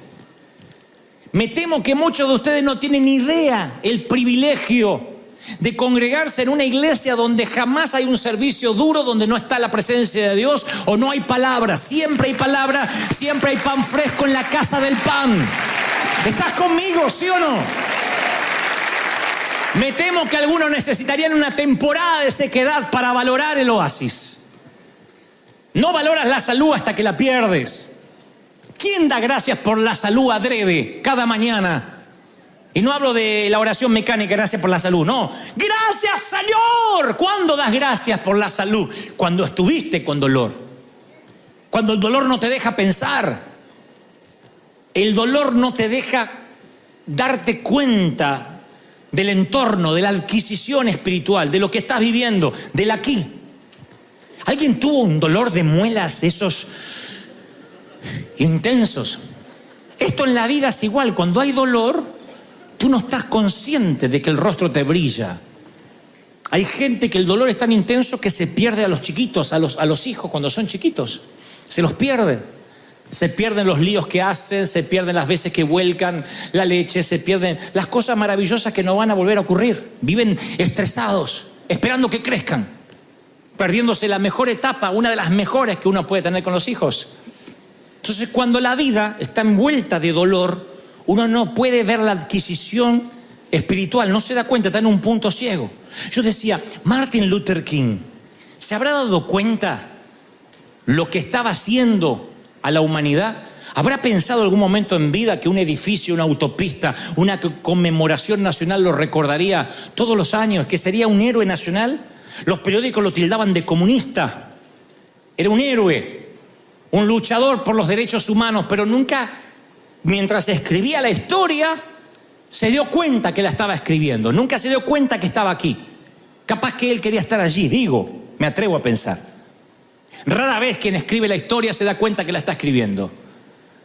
Me temo que muchos de ustedes no tienen idea el privilegio de congregarse en una iglesia donde jamás hay un servicio duro, donde no está la presencia de Dios o no hay palabra. Siempre hay palabra, siempre hay pan fresco en la casa del pan. ¿Estás conmigo, sí o no? Me temo que algunos necesitarían una temporada de sequedad para valorar el oasis. No valoras la salud hasta que la pierdes. ¿Quién da gracias por la salud adrede cada mañana? Y no hablo de la oración mecánica, gracias por la salud, no. ¡Gracias, Señor! ¿Cuándo das gracias por la salud? Cuando estuviste con dolor. Cuando el dolor no te deja pensar. El dolor no te deja darte cuenta del entorno, de la adquisición espiritual, de lo que estás viviendo, del aquí. ¿Alguien tuvo un dolor de muelas, esos intensos? Esto en la vida es igual. Cuando hay dolor, tú no estás consciente de que el rostro te brilla. Hay gente que el dolor es tan intenso que se pierde a los chiquitos, a los hijos cuando son chiquitos. Se los pierde. Se pierden los líos que hacen, se pierden las veces que vuelcan la leche, se pierden las cosas maravillosas que no van a volver a ocurrir. Viven estresados, esperando que crezcan, perdiéndose la mejor etapa, una de las mejores que uno puede tener con los hijos. Entonces, cuando la vida está envuelta de dolor, uno no puede ver la adquisición espiritual, no se da cuenta, está en un punto ciego. Yo decía, Martin Luther King, ¿se habrá dado cuenta lo que estaba haciendo a la humanidad? ¿Habrá pensado algún momento en vida que un edificio, una autopista, una conmemoración nacional lo recordaría todos los años, que sería un héroe nacional? Los periódicos lo tildaban de comunista. Era un héroe, un luchador por los derechos humanos, pero nunca, mientras escribía la historia, se dio cuenta que la estaba escribiendo. Nunca se dio cuenta que estaba aquí. Capaz que él quería estar allí, me atrevo a pensar. Rara vez quien escribe la historia se da cuenta que la está escribiendo.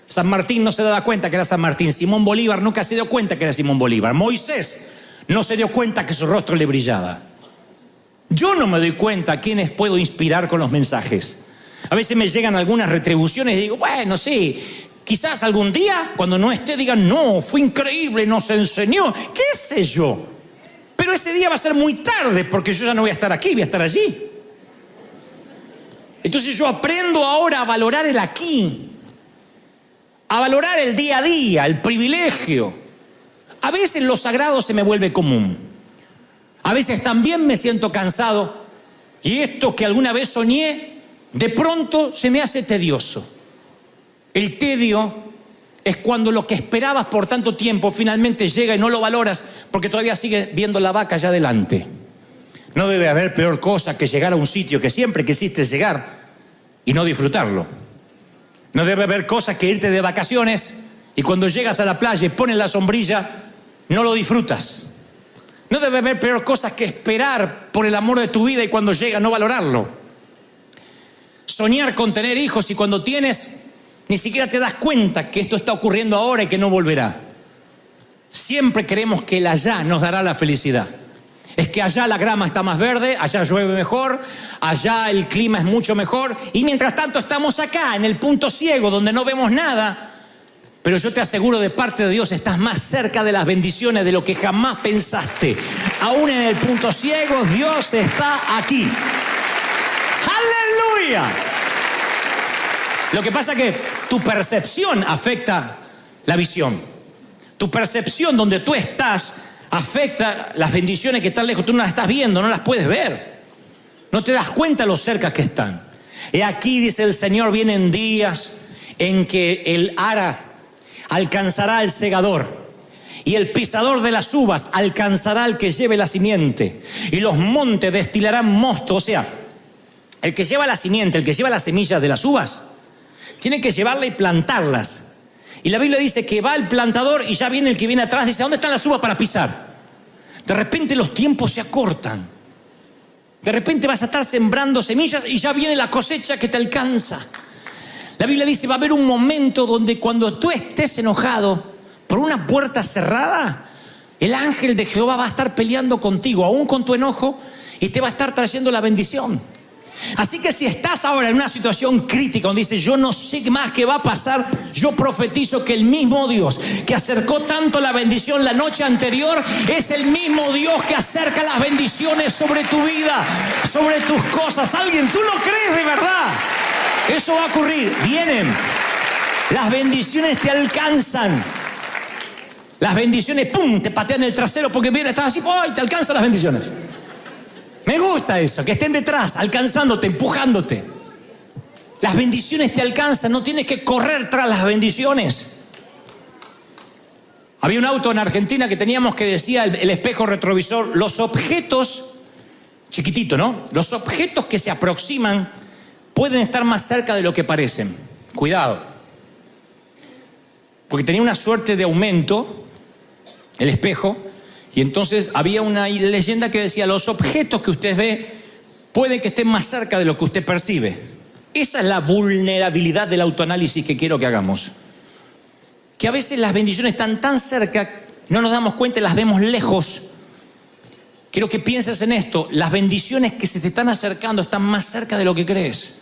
San Martín no se daba cuenta que era San Martín. Simón Bolívar nunca se dio cuenta que era Simón Bolívar. Moisés no se dio cuenta que su rostro le brillaba. Yo no me doy cuenta a quiénes puedo inspirar con los mensajes. A veces me llegan algunas retribuciones y digo, bueno, sí, quizás algún día, cuando no esté, digan, no, fue increíble, nos enseñó, qué sé yo. Pero ese día va a ser muy tarde porque yo ya no voy a estar aquí, voy a estar allí. Entonces yo aprendo ahora a valorar el aquí, a valorar el día a día, el privilegio. A veces lo sagrado se me vuelve común. A veces también me siento cansado y esto que alguna vez soñé, de pronto se me hace tedioso. El tedio es cuando lo que esperabas por tanto tiempo finalmente llega y no lo valoras porque todavía sigues viendo la vaca allá adelante. No debe haber peor cosa que llegar a un sitio que siempre quisiste llegar y no disfrutarlo. No debe haber cosa que irte de vacaciones y cuando llegas a la playa y pones la sombrilla, no lo disfrutas. No debe haber peor cosa que esperar por el amor de tu vida y cuando llega no valorarlo. Soñar con tener hijos y cuando tienes, ni siquiera te das cuenta que esto está ocurriendo ahora y que no volverá. Siempre queremos que el allá nos dará la felicidad. Es que allá la grama está más verde, allá llueve mejor, allá el clima es mucho mejor y mientras tanto estamos acá en el punto ciego donde no vemos nada. Pero yo te aseguro, de parte de Dios estás más cerca de las bendiciones de lo que jamás pensaste. Aún en el punto ciego Dios está aquí. ¡Aleluya! Lo que pasa es que tu percepción afecta la visión. Tu percepción donde tú estás afecta las bendiciones que están lejos. Tú no las estás viendo, no las puedes ver. No te das cuenta lo cerca que están. Y aquí dice el Señor, vienen días en que el ara alcanzará al segador y el pisador de las uvas alcanzará al que lleve la simiente y los montes destilarán mosto. O sea, el que lleva la simiente, el que lleva las semillas de las uvas, tiene que llevarla y plantarlas. Y la Biblia dice que va el plantador y ya viene el que viene atrás, dice, ¿dónde están las uvas para pisar? De repente los tiempos se acortan. De repente vas a estar sembrando semillas y ya viene la cosecha que te alcanza. La Biblia dice, va a haber un momento donde cuando tú estés enojado por una puerta cerrada, El ángel de Jehová va a estar peleando contigo, aún con tu enojo, y te va a estar trayendo la bendición. Así que si estás ahora en una situación crítica donde dices, yo no sé más qué va a pasar, yo profetizo que el mismo Dios que acercó tanto la bendición la noche anterior es el mismo Dios que acerca las bendiciones sobre tu vida, sobre tus cosas. Alguien, ¿tú lo crees de verdad? Eso va a ocurrir. Vienen. Las bendiciones te alcanzan. Las bendiciones, ¡pum!, te patean el trasero porque viene, estás así, ¡ay!, te alcanzan las bendiciones. Me gusta eso, que estén detrás, alcanzándote, empujándote. Las bendiciones te alcanzan, no tienes que correr tras las bendiciones. Había un auto en Argentina que teníamos que decía el espejo retrovisor, los objetos, chiquitito, ¿no? Los objetos que se aproximan pueden estar más cerca de lo que parecen. Cuidado. Porque tenía una suerte de aumento el espejo, y entonces había una leyenda que decía, los objetos que usted ve puede que estén más cerca de lo que usted percibe. Esa es la vulnerabilidad del autoanálisis que quiero que hagamos. Que a veces las bendiciones están tan cerca, no nos damos cuenta y las vemos lejos. Quiero que pienses en esto, las bendiciones que se te están acercando están más cerca de lo que crees.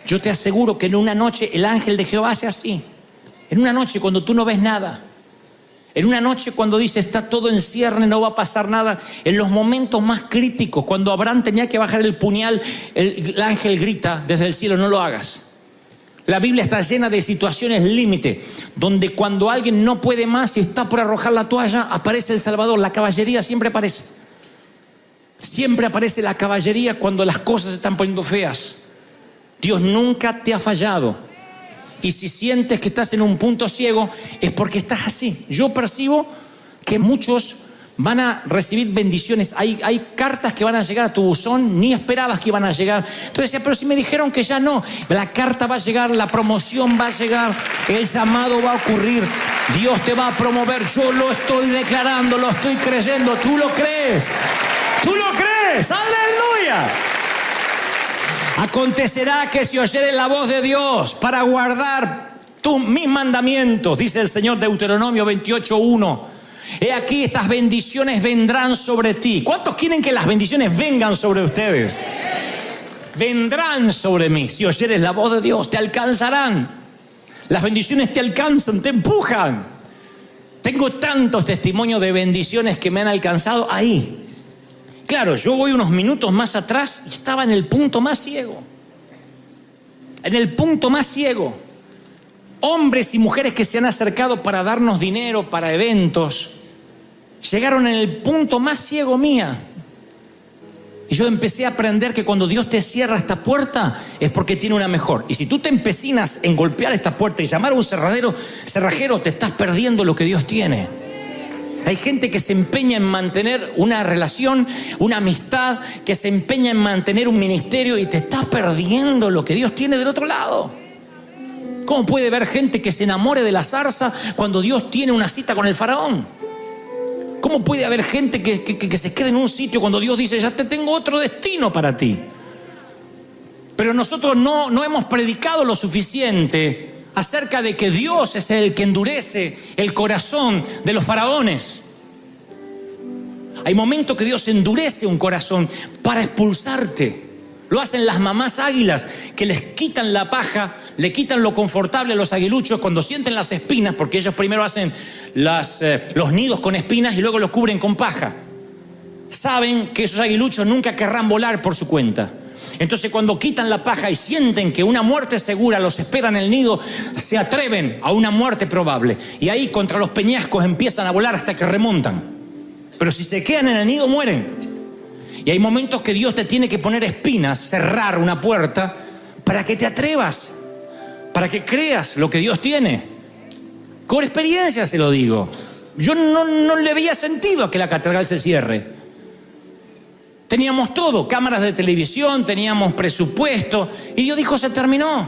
Yo te aseguro que en una noche el ángel de Jehová hace así. En una noche cuando tú no ves nada, en una noche cuando dice está todo en cierne, no va a pasar nada, en los momentos más críticos, cuando Abraham tenía que bajar el puñal, el ángel grita desde el cielo, no lo hagas. La Biblia está llena de situaciones límite, donde cuando alguien no puede más y está por arrojar la toalla, aparece el Salvador. La caballería siempre aparece. Siempre aparece la caballería cuando las cosas se están poniendo feas. Dios nunca te ha fallado. Y si sientes que estás en un punto ciego, es porque estás así. Yo percibo que muchos van a recibir bendiciones. Hay cartas que van a llegar a tu buzón, ni esperabas que iban a llegar. Entonces decía, pero si me dijeron que ya no. La carta va a llegar, la promoción va a llegar, el llamado va a ocurrir. Dios te va a promover. Yo lo estoy declarando, lo estoy creyendo. ¿Tú lo crees? ¿Tú lo crees? ¡Aleluya! Acontecerá que si oyeres la voz de Dios para guardar mis mandamientos, dice el Señor, Deuteronomio 28:1. He aquí, estas bendiciones vendrán sobre ti. ¿Cuántos quieren que las bendiciones vengan sobre ustedes? Vendrán sobre mí. Si oyeres la voz de Dios, te alcanzarán. Las bendiciones te alcanzan, te empujan. Tengo tantos testimonios de bendiciones que me han alcanzado ahí. Claro, yo voy unos minutos más atrás y estaba en el punto más ciego. En el punto más ciego. Hombres y mujeres que se han acercado para darnos dinero, para eventos, llegaron en el punto más ciego mía. Y yo empecé a aprender que cuando Dios te cierra esta puerta es porque tiene una mejor. Y si tú te empecinas en golpear esta puerta y llamar a un cerrajero, te estás perdiendo lo que Dios tiene. Hay gente que se empeña en mantener una relación, una amistad, que se empeña en mantener un ministerio y te estás perdiendo lo que Dios tiene del otro lado. ¿Cómo puede haber gente que se enamore de la zarza cuando Dios tiene una cita con el faraón? ¿Cómo puede haber gente que se quede en un sitio cuando Dios dice, ya te tengo otro destino para ti? Pero nosotros no hemos predicado lo suficiente acerca de que Dios es el que endurece el corazón de los faraones. Hay momentos que Dios endurece un corazón para expulsarte. Lo hacen las mamás águilas, que les quitan la paja, le quitan lo confortable a los aguiluchos cuando sienten las espinas, porque ellos primero hacen los nidos con espinas y luego los cubren con paja. Saben que esos aguiluchos nunca querrán volar por su cuenta. Entonces cuando quitan la paja y sienten que una muerte segura los espera en el nido, se atreven a una muerte probable. Y ahí contra los peñascos empiezan a volar hasta que remontan. Pero si se quedan en el nido, mueren. Y hay momentos que Dios te tiene que poner espinas, cerrar una puerta, para que te atrevas, para que creas lo que Dios tiene. Con experiencia se lo digo. Yo no le veía sentido a que la catedral se cierre. Teníamos todo, cámaras de televisión, teníamos presupuesto, y Dios dijo, se terminó.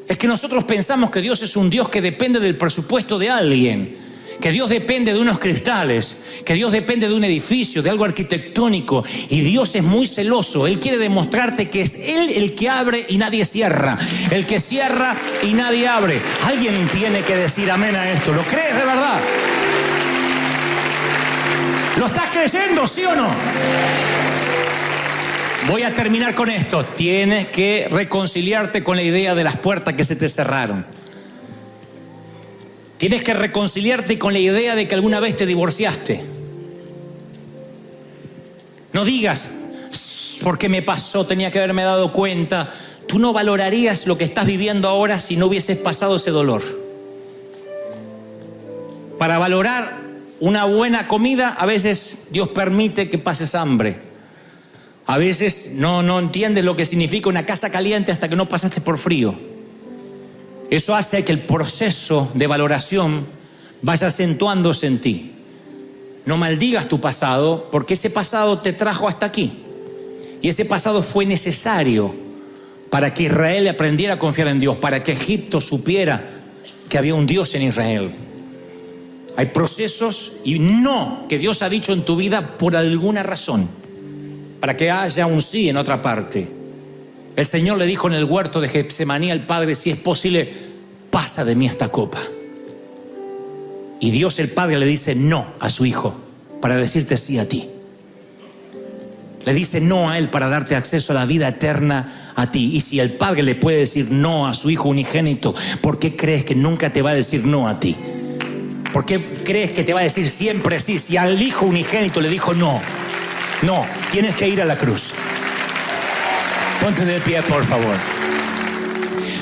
Es que nosotros pensamos que Dios es un Dios que depende del presupuesto de alguien, que Dios depende de unos cristales, que Dios depende de un edificio, de algo arquitectónico, y Dios es muy celoso. Él quiere demostrarte que es Él el que abre y nadie cierra, el que cierra y nadie abre. Alguien tiene que decir amén a esto. ¿Lo crees de verdad? ¿Lo estás creyendo, sí o no? Voy a terminar con esto. Tienes que reconciliarte con la idea de las puertas que se te cerraron. Tienes que reconciliarte con la idea de que alguna vez te divorciaste. No digas, ¿por qué me pasó? Tenía que haberme dado cuenta. Tú no valorarías lo que estás viviendo ahora si no hubieses pasado ese dolor. Para valorar una buena comida, a veces Dios permite que pases hambre. A veces no entiendes lo que significa una casa caliente hasta que no pasaste por frío. Eso hace que el proceso de valoración vaya acentuándose en ti. No maldigas tu pasado, porque ese pasado te trajo hasta aquí. Y ese pasado fue necesario para que Israel aprendiera a confiar en Dios, para que Egipto supiera que había un Dios en Israel. Hay procesos y no que Dios ha dicho en tu vida por alguna razón, para que haya un sí en otra parte. El Señor le dijo en el huerto de Getsemaní al Padre, si es posible, pasa de mí esta copa. Y Dios el Padre le dice no a su Hijo para decirte sí a ti. Le dice no a Él para darte acceso a la vida eterna a ti. Y si el Padre le puede decir no a su Hijo unigénito, ¿por qué crees que nunca te va a decir no a ti? ¿Por qué crees que te va a decir siempre sí? Si al Hijo unigénito le dijo no, tienes que ir a la cruz. Ponte de pie, por favor.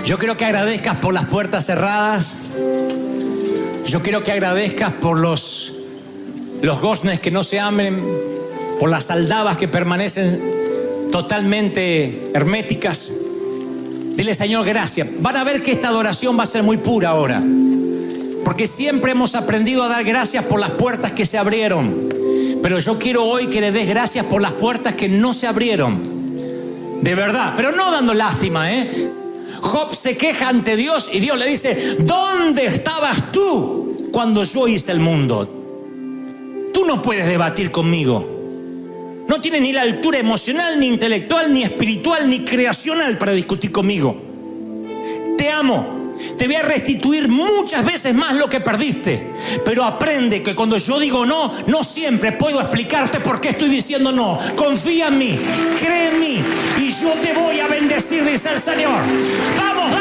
Yo quiero que agradezcas por las puertas cerradas. Yo quiero que agradezcas por los goznes que no se abren, por las aldabas que permanecen totalmente herméticas. Dile, Señor, gracias. Van a ver que esta adoración va a ser muy pura ahora, porque siempre hemos aprendido a dar gracias por las puertas que se abrieron. Pero yo quiero hoy que le des gracias por las puertas que no se abrieron. De verdad, pero no dando lástima, Job se queja ante Dios y Dios le dice, ¿dónde estabas tú cuando yo hice el mundo? Tú no puedes debatir conmigo. No tienes ni la altura emocional, ni intelectual, ni espiritual, ni creacional para discutir conmigo. Te amo. Te voy a restituir muchas veces más lo que perdiste. Pero aprende que cuando yo digo no, no siempre puedo explicarte por qué estoy diciendo no. Confía en mí, cree en mí y yo te voy a bendecir, dice el Señor. Vamos,